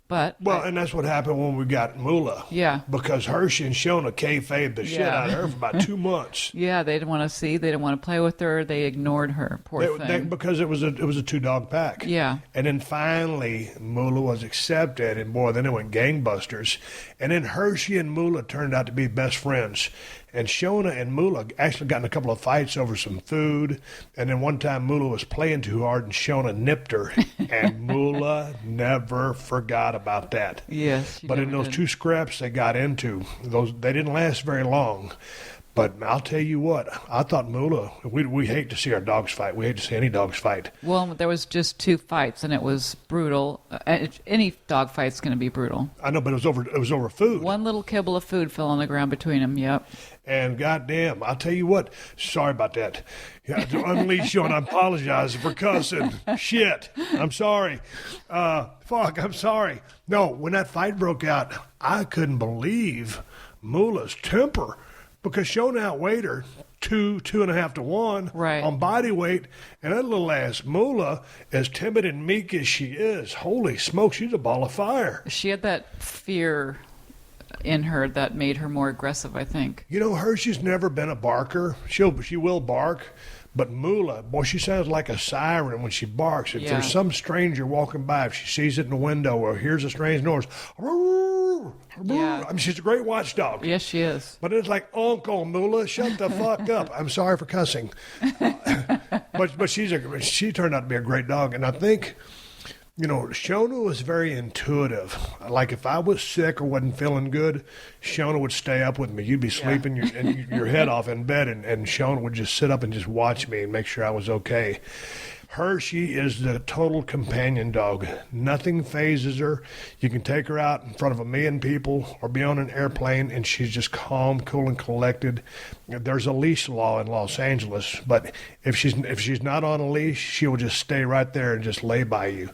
But and that's what happened when we got Moolah. Yeah. Because Hershey and Shona kayfabed the shit out of her for about 2 months. Yeah, they didn't want to see. They didn't want to play with her. They ignored her. Poor thing. Because it was a 2-dog pack. Yeah. And then finally, Moolah was accepted, and boy, then it went gangbusters. And then Hershey and Moolah turned out to be best friends. And Shona and Moolah actually got in a couple of fights over some food. And then one time Moolah was playing too hard and Shona nipped her. And Moolah never forgot about that. Yes. But in those 2 scraps they got into, they didn't last very long. But I'll tell you what, I thought Moolah, we hate to see our dogs fight. We hate to see any dogs fight. Well, there was just 2 fights, and it was brutal. Any dog fight's going to be brutal. I know, but it was over food. One little kibble of food fell on the ground between them, yep. And goddamn, I'll tell you what, sorry about that. Yeah, to unleash you, and I apologize for cussing. Shit, I'm sorry. I'm sorry. No, when that fight broke out, I couldn't believe Moolah's temper. Because Shona outweighed her 2.5 to 1 right, on body weight, and that little ass Moolah, as timid and meek as she is, holy smoke, she's a ball of fire. She had that fear in her that made her more aggressive, I think. You know, Hershey's never been a barker. She will bark, but Moolah, boy, she sounds like a siren when she barks. If there's some stranger walking by, if she sees it in the window or hears a strange noise, yeah. I mean, she's a great watchdog. Yes, she is. But it's like, Uncle Moolah, shut the fuck up. I'm sorry for cussing. But she turned out to be a great dog. And I think, you know, Shona was very intuitive. Like if I was sick or wasn't feeling good, Shona would stay up with me. You'd be sleeping your head off in bed, and Shona would just sit up and just watch me and make sure I was okay. Hershey is the total companion dog. Nothing phases her. You can take her out in front of 1 million people or be on an airplane, and she's just calm, cool, and collected. There's a leash law in Los Angeles, but if she's not on a leash, she will just stay right there and just lay by you.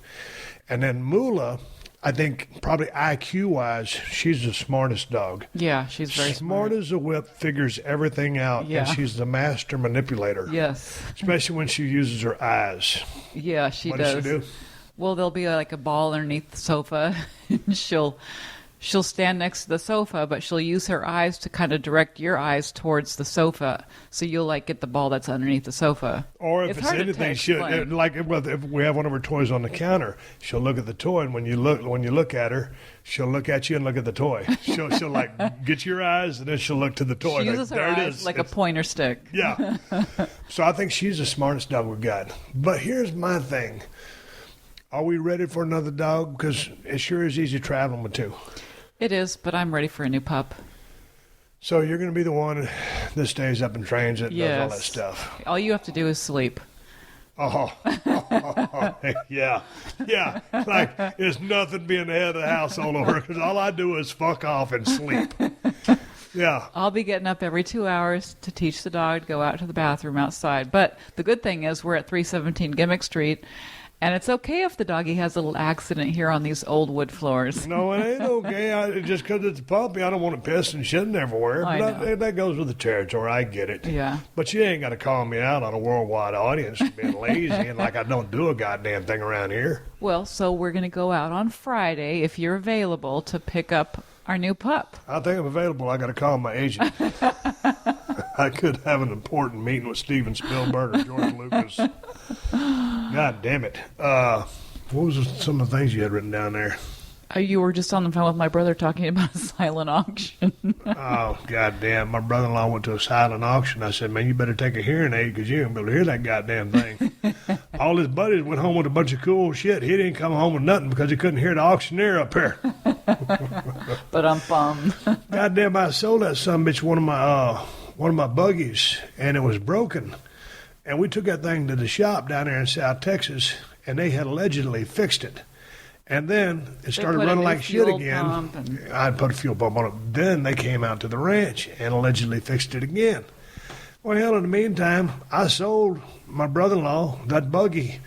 And then Moolah, I think probably IQ-wise, she's the smartest dog. Yeah, she's very smart. Smart as a whip, figures everything out, Yeah. and she's the master manipulator. Yes. Especially when she uses her eyes. Yeah, she What does. does she do? Well, there'll be like a ball underneath the sofa, and she'll stand next to the sofa, but she'll use her eyes to kind of direct your eyes towards the sofa, so you'll like get the ball that's underneath the sofa. Or if It's it's hard to anything, explain. if we have one of her toys on the counter, she'll look at the toy, and when you look at her, she'll look at you and look at the toy. She'll like get your eyes, and then she'll look to the toy. She uses her there it eyes is. like a pointer stick. Yeah. So I think she's the smartest dog we've got. But here's my thing: are we ready for another dog? Because it sure is easy traveling with 2. It is, but I'm ready for a new pup. So you're going to be the one that stays up and trains it and does all that Yes. stuff. All you have to do is sleep. Oh, yeah. Like, it's nothing being the head of the household over because all I do is fuck off and sleep. Yeah. I'll be getting up every 2 hours to teach the dog to go out to the bathroom outside. But the good thing is we're at 317 Gimmick Street, and it's okay if the doggy has a little accident here on these old wood floors. No, it ain't okay. Just because it's a puppy, I don't want to piss and shitting everywhere. I know. That goes with the territory. I get it. Yeah. But you ain't got to call me out on a worldwide audience for being lazy and like I don't do a goddamn thing around here. Well, so we're going to go out on Friday, if you're available, to pick up our new pup. I think I'm available. I got to call my agent. I could have an important meeting with Steven Spielberg or George Lucas. God damn it. What was some of the things you had written down there? You were just on the phone with my brother talking about a silent auction. Oh, goddamn. My brother-in-law went to a silent auction. I said, man, you better take a hearing aid because you ain't going to be able to hear that goddamn thing. All his buddies went home with a bunch of cool shit. He didn't come home with nothing because he couldn't hear the auctioneer up here. But I'm bummed. Goddamn, I sold that sumbitch one of my buggies, and it was broken. And we took that thing to the shop down there in South Texas, and they had allegedly fixed it. And then it started running like shit again. I'd put a fuel pump on it. Then they came out to the ranch and allegedly fixed it again. Well, hell, in the meantime, I sold my brother-in-law that buggy,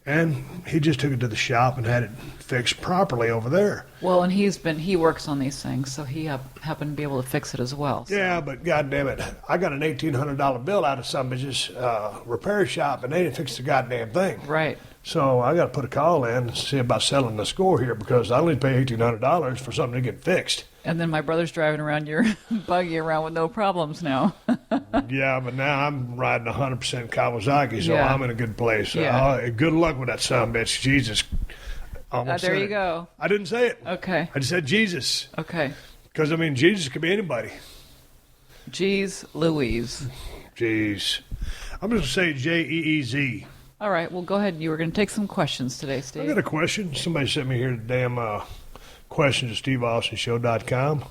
and he just took it to the shop and had it fixed properly over there. Well, and he works on these things, so he happened to be able to fix it as well. So. Yeah, but goddamn it, I got an $1,800 bill out of some bitch's repair shop, and they didn't fix the goddamn thing. Right. So I got to put a call in and see about settling the score here because I only pay $1,800 for something to get fixed. And then my brother's driving around your buggy around with no problems now. Yeah, but now I'm riding 100% Kawasaki, so Yeah. I'm in a good place. Yeah. Good luck with that sumbitch. Jesus. Almost There said you it. go. I didn't say it. Okay. I just said Jesus. Okay. Because, I mean, Jesus could be anybody. Jeez Louise. Jeez. I'm just going to say Jeez. All right, well, go ahead. You were going to take some questions today, Steve. I got a question. Somebody sent me here the damn question to SteveAustinShow.com.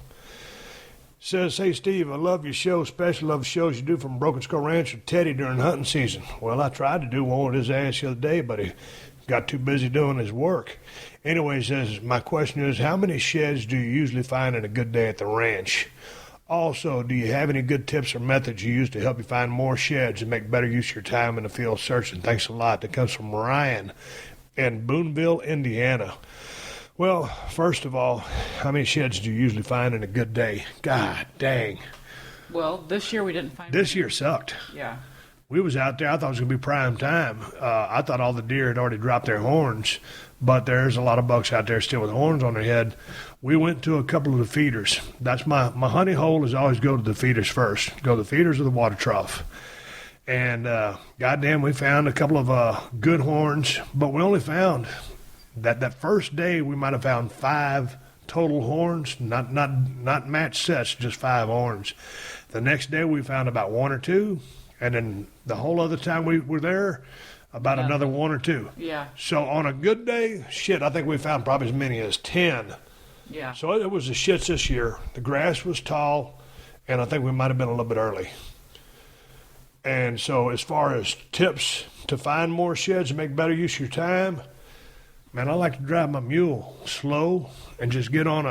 Says, hey, Steve, I love your show, especially love the shows you do from Broken Skull Ranch with Teddy during hunting season. Well, I tried to do one with his ass the other day, but he got too busy doing his work. Anyway, he says, my question is, how many sheds do you usually find in a good day at the ranch? Also, do you have any good tips or methods you use to help you find more sheds and make better use of your time in the field searching? Thanks a lot. That comes from Ryan in Boonville, Indiana. Well, first of all, how many sheds do you usually find in a good day? God dang. Well, this year we didn't find This any. year sucked. Yeah. We was out there. I thought it was going to be prime time. I thought all the deer had already dropped their horns, but there's a lot of bucks out there still with horns on their head. We went to a couple of the feeders. That's my honey hole is always go to the feeders first. Go to the feeders or the water trough. And goddamn, we found a couple of good horns, but we only found that first day we might have found 5 total horns, not matched sets, just 5 horns. The next day we found about 1 or 2, and then the whole other time we were there, about another 1 or 2. Yeah. So on a good day, shit, I think we found probably as many as 10. Yeah. So it was the shits this year. The grass was tall, and I think we might have been a little bit early. And so as far as tips to find more sheds and make better use of your time, man, I like to drive my mule slow and just get on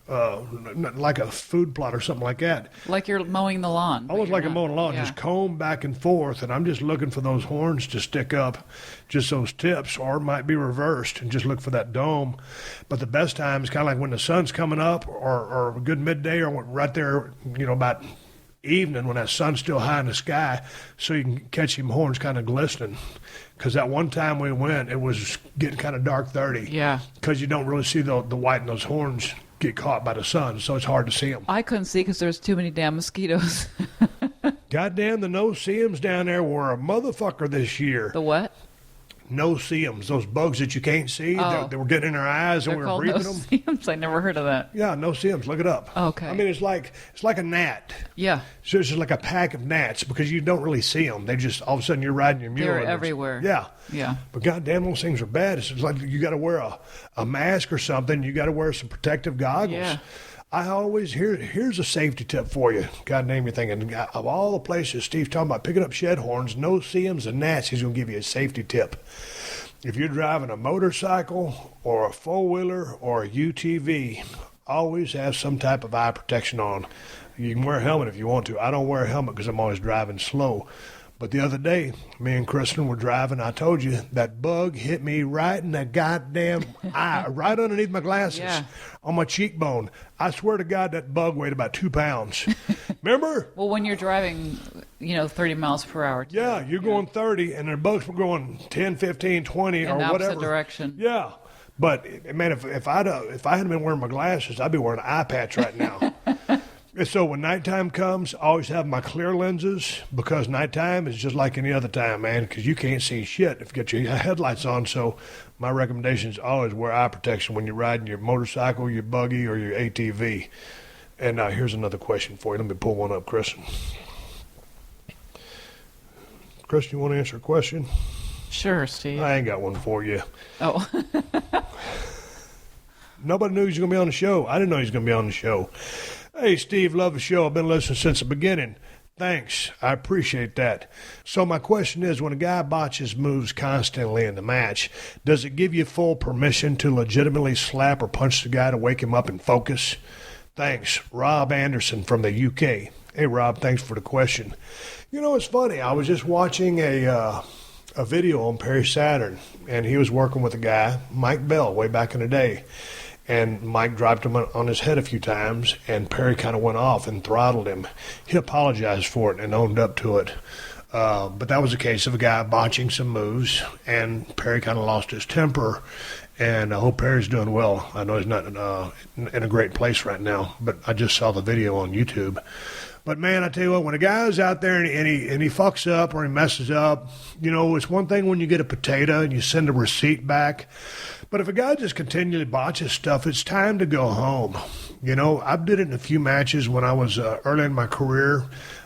like a food plot or something like that. Like you're mowing the lawn. Almost like I'm mowing a lawn, Yeah. just comb back and forth, and I'm just looking for those horns to stick up, just those tips, or it might be reversed and just look for that dome. But the best time is kind of like when the sun's coming up, or a good midday, or right there, about evening when that sun's still high in the sky, so you can catch them horns kind of glistening. Because that one time we went, it was getting kind of dark 30. Yeah. Because you don't really see the white in those horns get caught by the sun, so it's hard to see them. I couldn't see because there's too many damn mosquitoes. Goddamn, the No-See-Ums down there were a motherfucker this year. The what? No-See-Ums, those bugs that you can't see, Oh. they were getting in our eyes and They're we were called breathing them. No-See-Ums. I never heard of that. Yeah, No-See-Ums, look it up. Okay. I mean, it's like a gnat. Yeah. So it's just like a pack of gnats because you don't really see them. They just, all of a sudden, you're riding your mule. They're and it's- everywhere. Yeah. Yeah. But goddamn, those things are bad. It's like you got to wear a mask or something. You got to wear some protective goggles. Yeah. I always here's a safety tip for you. God damn, you're thinking, of all the places Steve's talking about picking up shed horns, No-See-Ums and gnats, he's going to give you a safety tip. If you're driving a motorcycle or a four-wheeler or a UTV, always have some type of eye protection on. You can wear a helmet if you want to. I don't wear a helmet because I'm always driving slow. But the other day, me and Kristin were driving. I told you that bug hit me right in the goddamn eye, right underneath my glasses, on my cheekbone. I swear to God, that bug weighed about 2 pounds. Remember? Well, when you're driving, 30 miles per hour. Too. Yeah, you're going 30, and the bugs were going 10, 15, 20, in or the whatever. opposite direction. Yeah. But, man, if I hadn't been wearing my glasses, I'd be wearing an eye patch right now. And so when nighttime comes, I always have my clear lenses because nighttime is just like any other time, man, because you can't see shit if you get your headlights on. So my recommendation is always wear eye protection when you're riding your motorcycle, your buggy, or your ATV. And now here's another question for you. Let me pull one up, Kristin. Kristin, you want to answer a question? Sure, Steve. I ain't got one for you. Oh. Nobody knew he was going to be on the show. I didn't know he was going to be on the show. Hey, Steve, love the show. I've been listening since the beginning. Thanks. I appreciate that. So my question is, when a guy botches moves constantly in the match, does it give you full permission to legitimately slap or punch the guy to wake him up and focus? Thanks. Rob Anderson from the UK. Hey, Rob, thanks for the question. You know, it's funny. I was just watching a video on Perry Saturn, and he was working with a guy, Mike Bell, way back in the day. And Mike dropped him on his head a few times, and Perry kind of went off and throttled him. He apologized for it and owned up to it. But that was a case of a guy botching some moves, and Perry kind of lost his temper. And I hope Perry's doing well. I know he's not in a great place right now, but I just saw the video on YouTube. But, man, I tell you what, when a guy's out there and he fucks up or he messes up, it's one thing when you get a potato and you send a receipt back. But if a guy just continually botches stuff, it's time to go home. I did it in a few matches when I was early in my career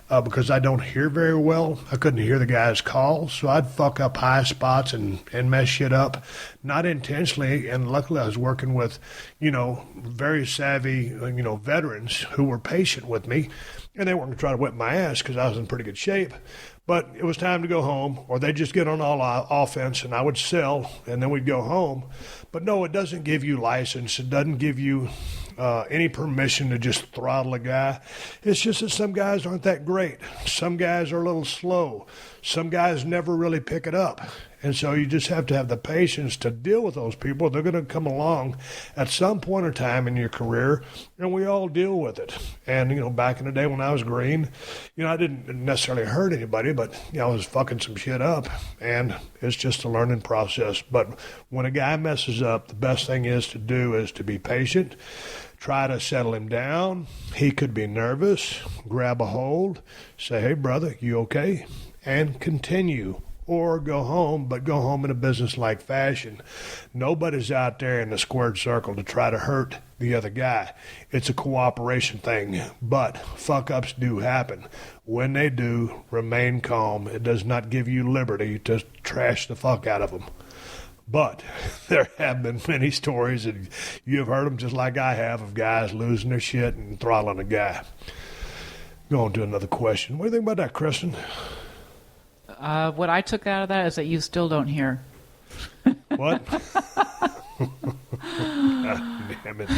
because I don't hear very well. I couldn't hear the guy's calls, so I'd fuck up high spots and mess shit up, not intentionally. And luckily I was working with, very savvy, veterans who were patient with me. And they weren't going to try to whip my ass because I was in pretty good shape. But it was time to go home, or they'd just get on all offense, and I would sell, and then we'd go home. But no, it doesn't give you license. It doesn't give you any permission to just throttle a guy. It's just that some guys aren't that great. Some guys are a little slow. Some guys never really pick it up. And so you just have to have the patience to deal with those people. They're going to come along at some point in time in your career, and we all deal with it. And, back in the day when I was green, I didn't necessarily hurt anybody, but, I was fucking some shit up. And it's just a learning process. But when a guy messes up, the best thing is to be patient. Try to settle him down. He could be nervous. Grab a hold. Say, hey, brother, you okay? And continue. Or go home, but go home in a business-like fashion. Nobody's out there in the squared circle to try to hurt the other guy. It's a cooperation thing, but fuck-ups do happen. When they do, remain calm. It does not give you liberty to trash the fuck out of them. But there have been many stories, and you have heard them just like I have, of guys losing their shit and throttling a guy. Going to another question. What do you think about that, Kristin? What I took out of that is that you still don't hear. What? God damn it.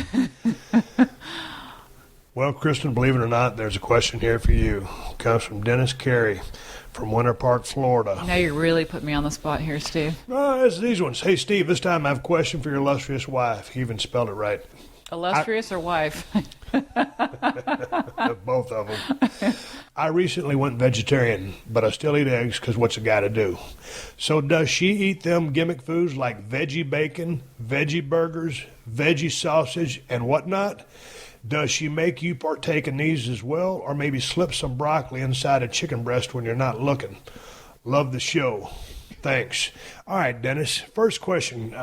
Well, Kristin, believe it or not, there's a question here for you. It comes from Dennis Carey from Winter Park, Florida. Now you're really putting me on the spot here, Steve. It's these ones. Hey, Steve, this time I have a question for your illustrious wife. He even spelled it right. Illustrious or wife? Both of them. I recently went vegetarian, but I still eat eggs because what's a guy to do? So does she eat them gimmick foods like veggie bacon, veggie burgers, veggie sausage, and whatnot? Does she make you partake in these as well, or maybe slip some broccoli inside a chicken breast when you're not looking? Love the show. Thanks. All right, Dennis. First question.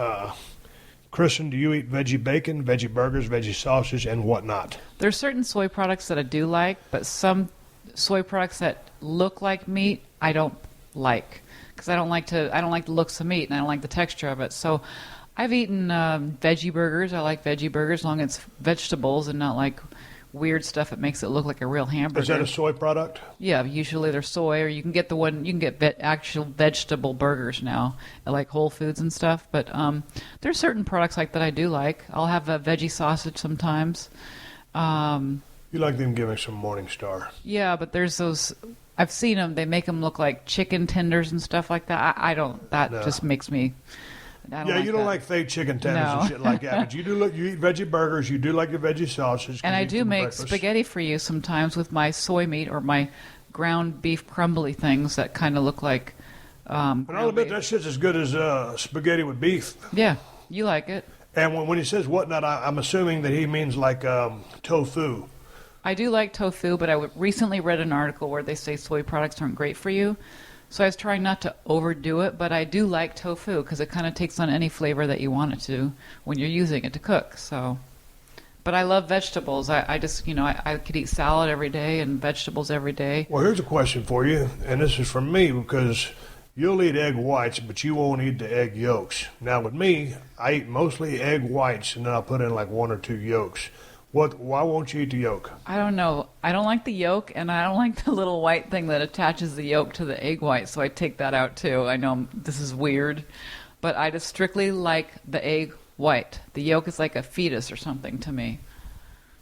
Kristin, do you eat veggie bacon, veggie burgers, veggie sausage, and whatnot? There's certain soy products that I do like, but some soy products that look like meat I don't like because I don't like the looks of meat and I don't like the texture of it. So I've eaten veggie burgers. I like veggie burgers as long as it's vegetables and not like weird stuff that makes it look like a real hamburger. Is that a soy product? Yeah, usually they're soy, or you can get actual vegetable burgers now at like Whole Foods and stuff. But there's certain products like that I do like. I'll have a veggie sausage sometimes. You like them giving some Morningstar. Yeah, but there's those. I've seen them. They make them look like chicken tenders and stuff like that. I don't. That just makes me. You don't like fake chicken tenders and shit like that. But you eat veggie burgers. You do like your veggie sausages. And I do make spaghetti for you sometimes with my soy meat or my ground beef crumbly things that kind of look like. And I'll admit that shit's as good as spaghetti with beef. Yeah, you like it. And when he says whatnot, I'm assuming that he means like tofu. I do like tofu, but I recently read an article where they say soy products aren't great for you. So I was trying not to overdo it, but I do like tofu because it kind of takes on any flavor that you want it to when you're using it to cook. So, but I love vegetables. I just, I could eat salad every day and vegetables every day. Well, here's a question for you, and this is from me because you'll eat egg whites, but you won't eat the egg yolks. Now with me, I eat mostly egg whites, and then I'll put in like 1 or 2 yolks. Why won't you eat the yolk? I don't know. I don't like the yolk, and I don't like the little white thing that attaches the yolk to the egg white, so I take that out too. I know this is weird, but I just strictly like the egg white. The yolk is like a fetus or something to me.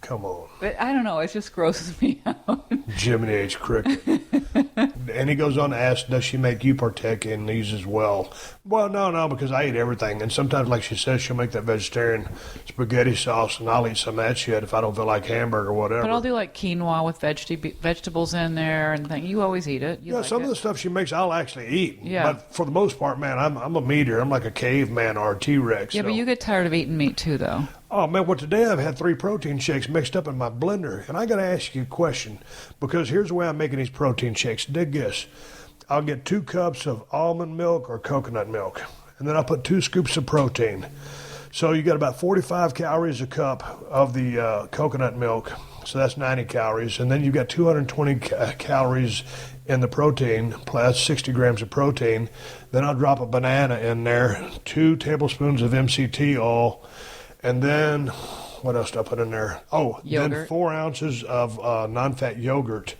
Come on. But I don't know. It just grosses me out. Jiminy H. Cricket. And he goes on to ask, does she make you partake in these as well? Well, no, because I eat everything. And sometimes, like she says, she'll make that vegetarian spaghetti sauce, and I'll eat some of that shit if I don't feel like hamburger or whatever. But I'll do like quinoa with vegetables in there and things. You always eat it. Yeah, some of the stuff she makes, I'll actually eat. Yeah. But for the most part, man, I'm a meat eater. I'm like a caveman or a T-Rex. Yeah, but you get tired of eating meat too, though. Oh, man, well, today I've had 3 protein shakes mixed up in my blender. And I got to ask you a question, because here's the way I'm making these protein shakes. Dig this. I'll get 2 cups of almond milk or coconut milk, and then I'll put 2 scoops of protein. So you got about 45 calories a cup of the coconut milk, so that's 90 calories. And then you've got 220 calories in the protein, plus 60 grams of protein. Then I'll drop a banana in there, 2 tablespoons of MCT oil, and then what else do I put in there? Oh, yogurt. Then 4 ounces of non-fat yogurt.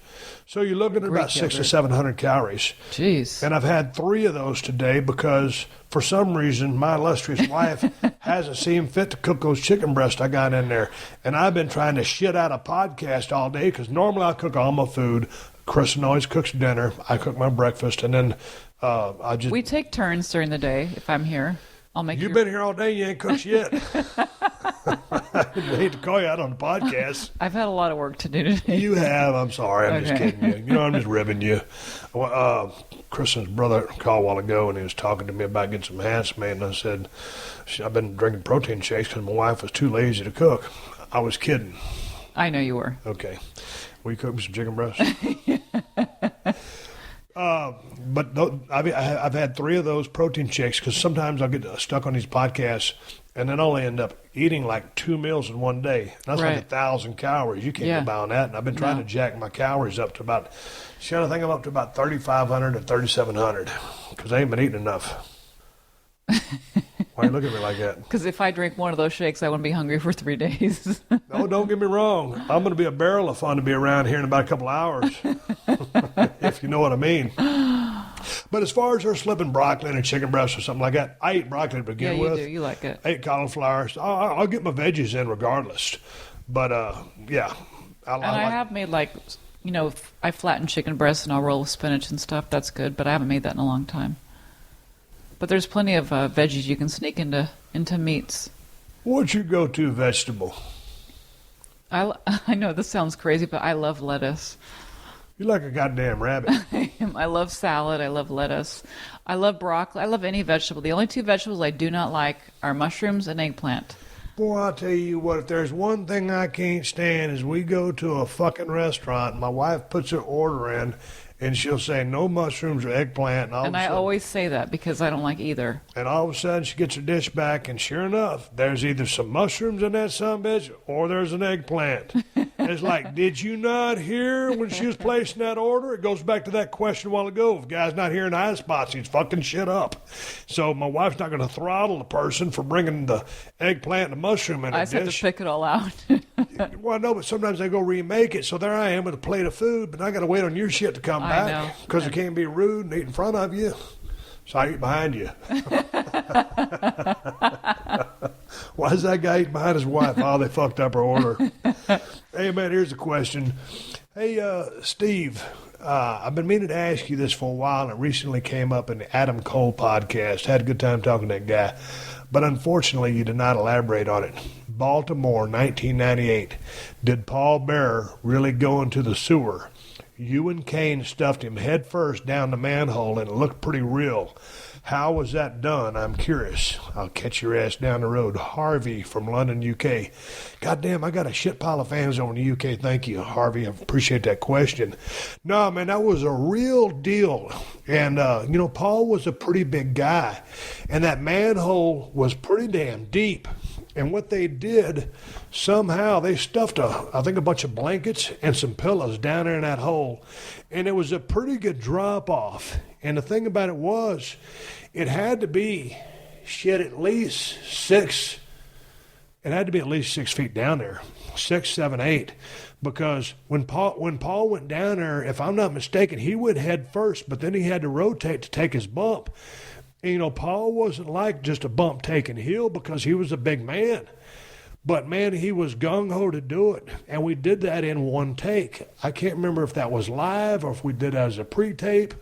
So you're looking at about 600 to 700 calories. Jeez. And I've had 3 of those today because for some reason my illustrious wife hasn't seen fit to cook those chicken breasts I got in there. And I've been trying to shit out a podcast all day because normally I cook all my food. Kristin always cooks dinner. I cook my breakfast, and then We take turns during the day if I'm here. I'll make You've been here all day, you ain't cooked shit. I hate to call you out on the podcast. I've had a lot of work to do today. You have. I'm sorry. I'm just kidding you. You know, I'm just ribbing you. Kristin's brother called a while ago, and he was talking to me about getting some hands made, and I said, I've been drinking protein shakes because my wife was too lazy to cook. I was kidding. I know you were. Okay. Will you cook me some chicken breasts? But I've had 3 of those protein shakes because sometimes I'll get stuck on these podcasts and then I'll end up eating like 2 meals in one day. And that's like 1,000 calories. You can't get by on that. And I've been trying to jack my calories up to about, I think I'm up to about 3,500 to 3,700 because I ain't been eating enough. Why you look at me like that? Because if I drink one of those shakes, I wouldn't be hungry for 3 days. No, don't get me wrong. I'm going to be a barrel of fun to be around here in about a couple hours, if you know what I mean. But as far as her slipping broccoli and a chicken breast or something like that, I eat broccoli to begin with. Yeah, you do. You like it. I eat cauliflower. I'll get my veggies in regardless. But, yeah. I have made I flatten chicken breasts and I'll roll with spinach and stuff. That's good, but I haven't made that in a long time. But there's plenty of veggies you can sneak into meats. What's your go-to vegetable? I know this sounds crazy, but I love lettuce. You're like a goddamn rabbit. I love salad. I love lettuce. I love broccoli. I love any vegetable. The only 2 vegetables I do not like are mushrooms and eggplant. Boy, I'll tell you what, if there's one thing I can't stand is we go to a fucking restaurant and my wife puts her order in and she'll say no mushrooms or eggplant. And I always say that because I don't like either. And all of a sudden she gets her dish back and sure enough, there's either some mushrooms in that sumbitch or there's an eggplant. It's like, did you not hear when she was placing that order? It goes back to that question a while ago. If a guy's not hearing eye spots, he's fucking shit up. So my wife's not going to throttle the person for bringing the eggplant and the mushroom in I a just have dish. to pick it all out. Well, no, but sometimes they go remake it. So there I am with a plate of food, but I got to wait on your shit to come I back know. because it can't be rude and eat in front of you. So I eat behind you. Why is that guy eating behind his wife? Oh, they fucked up her order. Hey, man, here's a question. Hey, Steve, I've been meaning to ask you this for a while, and it recently came up in the Adam Cole podcast. Had a good time talking to that guy. But unfortunately, you did not elaborate on it. Baltimore, 1998. Did Paul Bearer really go into the sewer? You and Kane stuffed him head first down the manhole, and it looked pretty real. How was that done? I'm curious. I'll catch your ass down the road. Harvey from London, UK. Goddamn, I got a shit pile of fans over in the UK. Thank you, Harvey. I appreciate that question. No, man, that was a real deal. And, Paul was a pretty big guy. And that manhole was pretty damn deep. And what they did, somehow they stuffed a bunch of blankets and some pillows down there in that hole. And it was a pretty good drop off. And the thing about it was, it had to be at least 6 feet down there, 6, 7, 8. Because when Paul went down there, if I'm not mistaken, he went head first, but then he had to rotate to take his bump. And, Paul wasn't like just a bump taking heel because he was a big man. But, man, he was gung-ho to do it. And we did that in one take. I can't remember if that was live or if we did that as a pre-tape.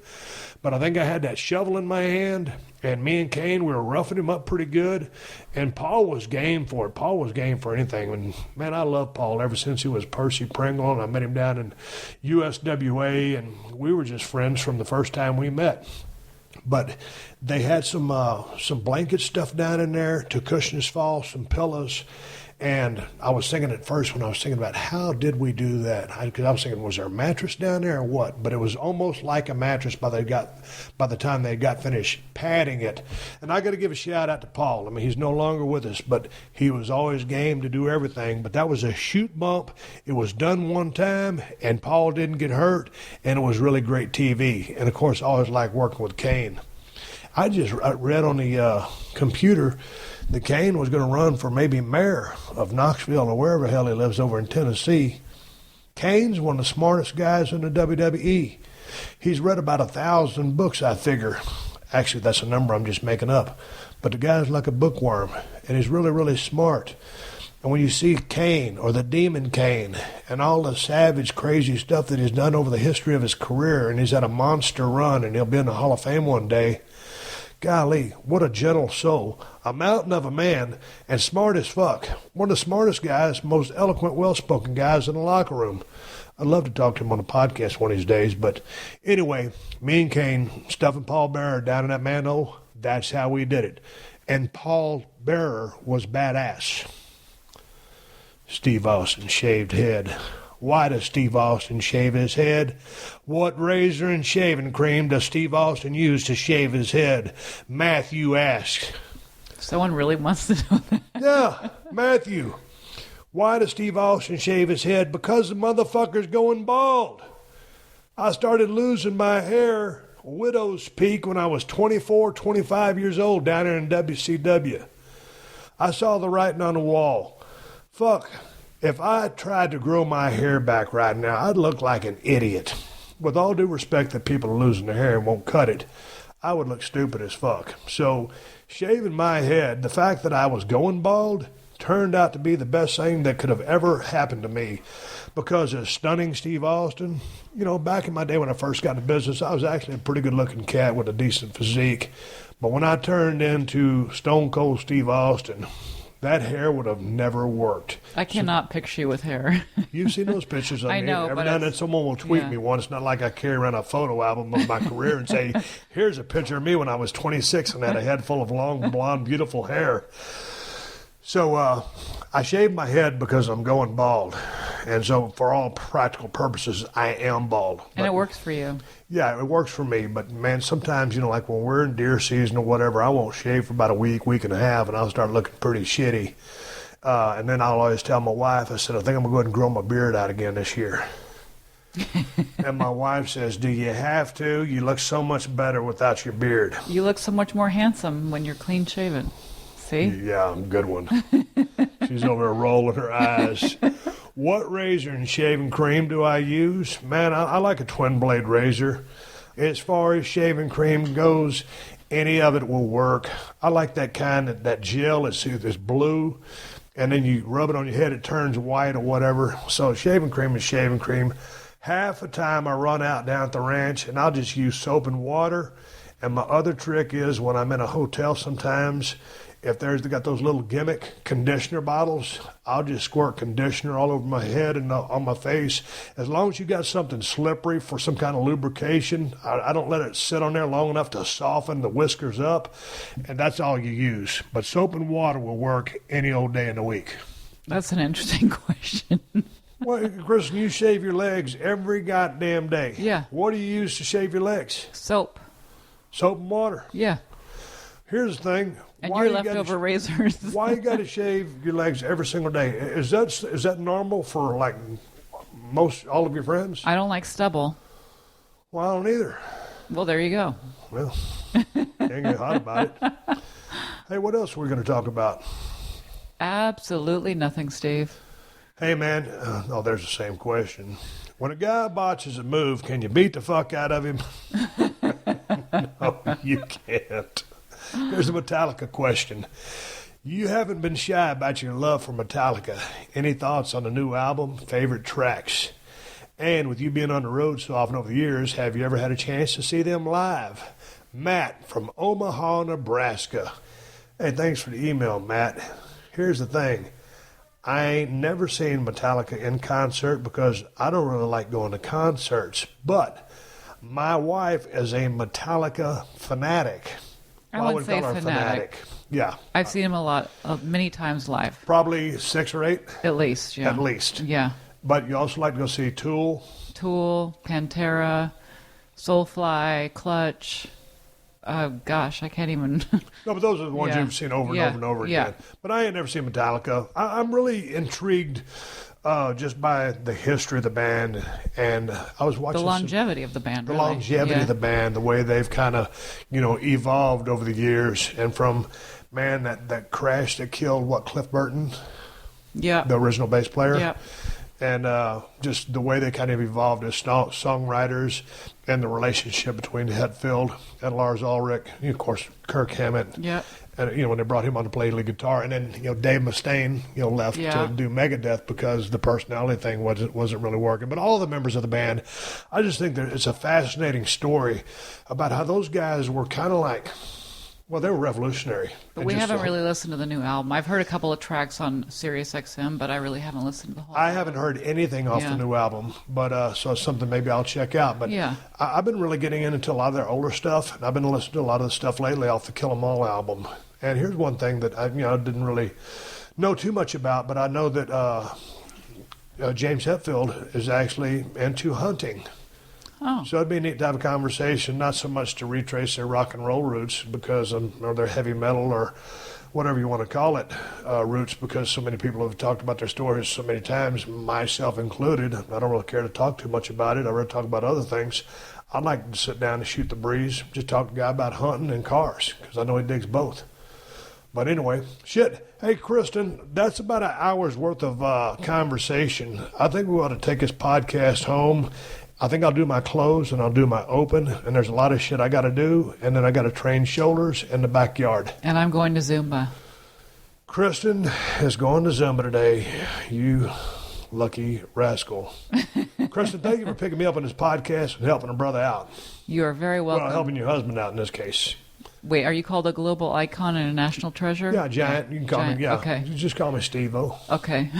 But I think I had that shovel in my hand. And me and Kane, we were roughing him up pretty good. And Paul was game for it. Paul was game for anything. And, man, I love Paul ever since he was Percy Pringle. And I met him down in USWA. And we were just friends from the first time we met. But they had some blanket stuff down in there to cushion his fall, some pillows. And I was thinking at first when I was thinking about how did we do that? Because I was thinking, was there a mattress down there or what? But it was almost like a mattress by the time they got finished padding it. And I got to give a shout out to Paul. I mean, he's no longer with us, but he was always game to do everything. But that was a shoot bump. It was done one time, and Paul didn't get hurt, and it was really great TV. And, of course, I always like working with Kane. I just read on the computer that Kane was going to run for maybe mayor of Knoxville or wherever the hell he lives over in Tennessee. Kane's one of the smartest guys in the WWE. He's read about 1,000 books, I figure. Actually, that's a number I'm just making up. But the guy's like a bookworm, and he's really, really smart. And when you see Kane or the Demon Kane and all the savage, crazy stuff that he's done over the history of his career, and he's had a monster run, and he'll be in the Hall of Fame one day, golly, what a gentle soul. A mountain of a man and smart as fuck. One of the smartest guys, most eloquent, well-spoken guys in the locker room. I'd love to talk to him on a podcast one of these days. But anyway, me and Kane stuffing Paul Bearer down in that manhole, that's how we did it. And Paul Bearer was badass. Steve Austin shaved head. Why does Steve Austin shave his head? What razor and shaving cream does Steve Austin use to shave his head? Matthew asks. Someone really wants to know that. Yeah, Matthew. Why does Steve Austin shave his head? Because the motherfucker's going bald. I started losing my hair, widow's peak, when I was 24, 25 years old down there in WCW. I saw the writing on the wall. Fuck. If I tried to grow my hair back right now, I'd look like an idiot. With all due respect that people are losing their hair and won't cut it, I would look stupid as fuck. So, shaving my head, the fact that I was going bald, turned out to be the best thing that could have ever happened to me. Because as stunning Steve Austin, back in my day when I first got into business, I was actually a pretty good-looking cat with a decent physique. But when I turned into Stone Cold Steve Austin, that hair would have never worked. I cannot picture you with hair. You've seen those pictures of me. I know, Every but now and then someone will tweet me one. It's not like I carry around a photo album of my career and say, here's a picture of me when I was 26 and had a head full of long, blonde, beautiful hair. So I shaved my head because I'm going bald. And so for all practical purposes, I am bald. And it works for you. Yeah, it works for me. But, man, sometimes, like when we're in deer season or whatever, I won't shave for about a week and a half, and I'll start looking pretty shitty. And then I'll always tell my wife, I said, I think I'm going to go ahead and grow my beard out again this year. And my wife says, do you have to? You look so much better without your beard. You look so much more handsome when you're clean shaven. See? Yeah, I'm a good one. She's over there rolling her eyes. What razor and shaving cream do I use? Man, I like a twin blade razor. As far as shaving cream goes, any of it will work. I like that kind, that gel is blue, and then you rub it on your head, it turns white or whatever. So shaving cream is shaving cream. Half the time I run out down at the ranch, and I'll just use soap and water. And my other trick is when I'm in a hotel sometimes, if they got those little gimmick conditioner bottles, I'll just squirt conditioner all over my head and on my face. As long as you got something slippery for some kind of lubrication, I don't let it sit on there long enough to soften the whiskers up, and that's all you use. But soap and water will work any old day in the week. That's an interesting question. Well, Kristin, you shave your legs every goddamn day. Yeah. What do you use to shave your legs? Soap. Soap and water. Yeah. Here's the thing. And your leftover razors. Why you got to shave your legs every single day? Is that normal for like all of your friends? I don't like stubble. Well, I don't either. Well, there you go. Well, can't get hot about it. Hey, what else are we going to talk about? Absolutely nothing, Steve. Hey, man. There's the same question. When a guy botches a move, can you beat the fuck out of him? No, you can't. Here's a Metallica question. You haven't been shy about your love for Metallica. Any thoughts on the new album, favorite tracks? And with you being on the road so often over the years, have you ever had a chance to see them live? Matt from Omaha, Nebraska. Hey, thanks for the email, Matt. Here's the thing. I ain't never seen Metallica in concert because I don't really like going to concerts. But my wife is a Metallica fanatic. I wouldn't say fanatic. Yeah. I've seen him many times live. Probably 6 or 8? At least, yeah. At least. Yeah. But you also like to go see Tool? Tool, Pantera, Soulfly, Clutch. Gosh, I can't even... No, but those are the ones you've seen over and over and over again. But I ain't never seen Metallica. I'm really intrigued just by the history of the band, and I was watching the longevity of the band. The longevity of the band, the way they've kind of, evolved over the years, and from that crash that killed Cliff Burton, the original bass player, and just the way they kind of evolved as songwriters, and the relationship between Hetfield and Lars Ulrich, of course Kirk Hammett. And when they brought him on to play lead guitar, and then Dave Mustaine left to do Megadeth because the personality thing wasn't really working. But all the members of the band, I just think that it's a fascinating story about how those guys were kind of like, they were revolutionary. But we haven't really listened to the new album. I've heard a couple of tracks on Sirius XM, but I really haven't listened to the whole album. I haven't heard anything off the new album, but so it's something maybe I'll check out. But I've been really getting into a lot of their older stuff, and I've been listening to a lot of the stuff lately off the Kill 'Em All album. And here's one thing that I didn't really know too much about, but I know that James Hetfield is actually into hunting. Oh. So it'd be neat to have a conversation, not so much to retrace their rock and roll roots or their heavy metal or whatever you want to call it, roots, because so many people have talked about their stories so many times, myself included. I don't really care to talk too much about it. I really talk about other things. I'd like to sit down and shoot the breeze, just talk to a guy about hunting and cars, because I know he digs both. But anyway, shit. Hey, Kristin, that's about an hour's worth of conversation. I think we ought to take this podcast home. I think I'll do my close and I'll do my open, and there's a lot of shit I got to do, and then I got to train shoulders in the backyard. And I'm going to Zumba. Kristin is going to Zumba today. You lucky rascal. Kristin, thank you for picking me up on this podcast and helping a brother out. You are very welcome. Well, helping your husband out in this case. Wait, are you called a global icon and a national treasure? Yeah, giant. You can call me, Okay. You just call me Steve-O. Okay.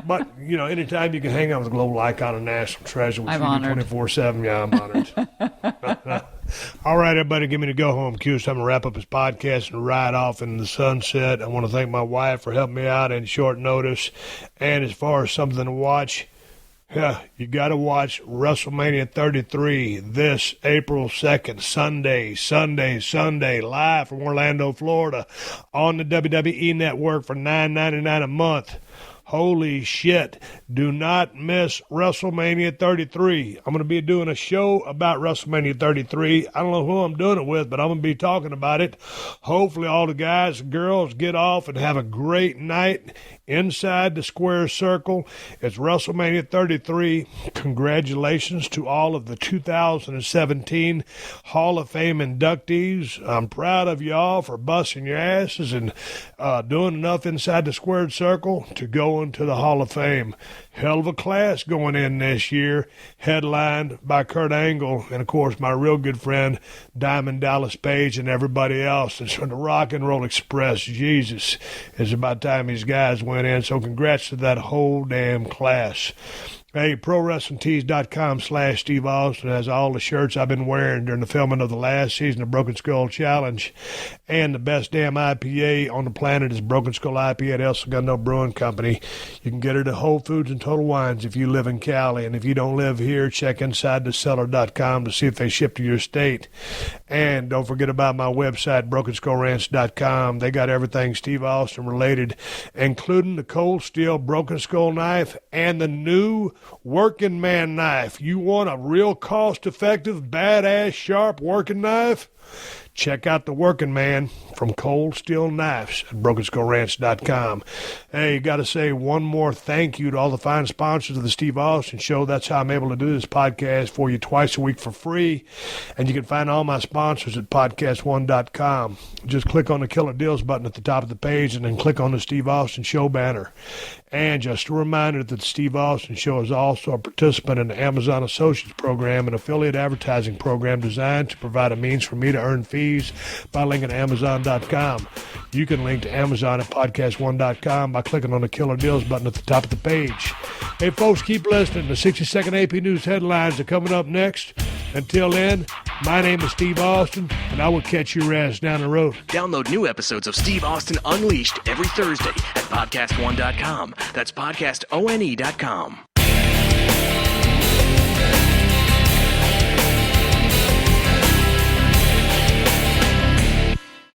But, anytime you can hang out with a global icon and national treasure, which I'm you honored. do 24/7, I'm honored. All right, everybody, give me the go-home cue. It's time to wrap up this podcast and ride off in the sunset. I want to thank my wife for helping me out in short notice. And as far as something to watch, Yeah, you got to watch WrestleMania 33 this April 2nd, Sunday, live from Orlando, Florida, on the WWE Network for $9.99 a month. Holy shit. Do not miss WrestleMania 33. I'm going to be doing a show about WrestleMania 33. I don't know who I'm doing it with, but I'm going to be talking about it. Hopefully all the guys and girls get off and have a great night inside the square circle. It's WrestleMania 33. Congratulations to all of the 2017 Hall of Fame inductees. I'm proud of y'all for busting your asses and doing enough inside the squared circle to go into the Hall of Fame. Hell of a class going in this year, headlined by Kurt Angle and, of course, my real good friend Diamond Dallas Page and everybody else. It's from the Rock and Roll Express. Jesus, it's about time these guys went in, so congrats to that whole damn class. Hey, ProWrestlingTees.com/Steve Austin has all the shirts I've been wearing during the filming of the last season of Broken Skull Challenge. And the best damn IPA on the planet is Broken Skull IPA at El Segundo Brewing Company. You can get it at Whole Foods and Total Wines if you live in Cali. And if you don't live here, check InsideTheCellar.com to see if they ship to your state. And don't forget about my website, BrokenSkullRanch.com. They got everything Steve Austin related, including the Cold Steel Broken Skull knife and the new working man knife. You want a real cost-effective, badass, sharp working knife? Check out the Working Man from Cold Steel Knives at BrokenSkullRanch.com. Hey, got to say one more thank you to all the fine sponsors of the Steve Austin Show. That's how I'm able to do this podcast for you twice a week for free. And you can find all my sponsors at PodcastOne.com. Just click on the Killer Deals button at the top of the page and then click on the Steve Austin Show banner. And just a reminder that the Steve Austin Show is also a participant in the Amazon Associates Program, an affiliate advertising program designed to provide a means for me to earn fees by linking to Amazon.com. You can link to Amazon at PodcastOne.com by clicking on the Killer Deals button at the top of the page. Hey, folks, keep listening. The 60-second AP News headlines are coming up next. Until then, my name is Steve Austin, and I will catch your ass down the road. Download new episodes of Steve Austin Unleashed every Thursday at PodcastOne.com. That's PodcastOne.com.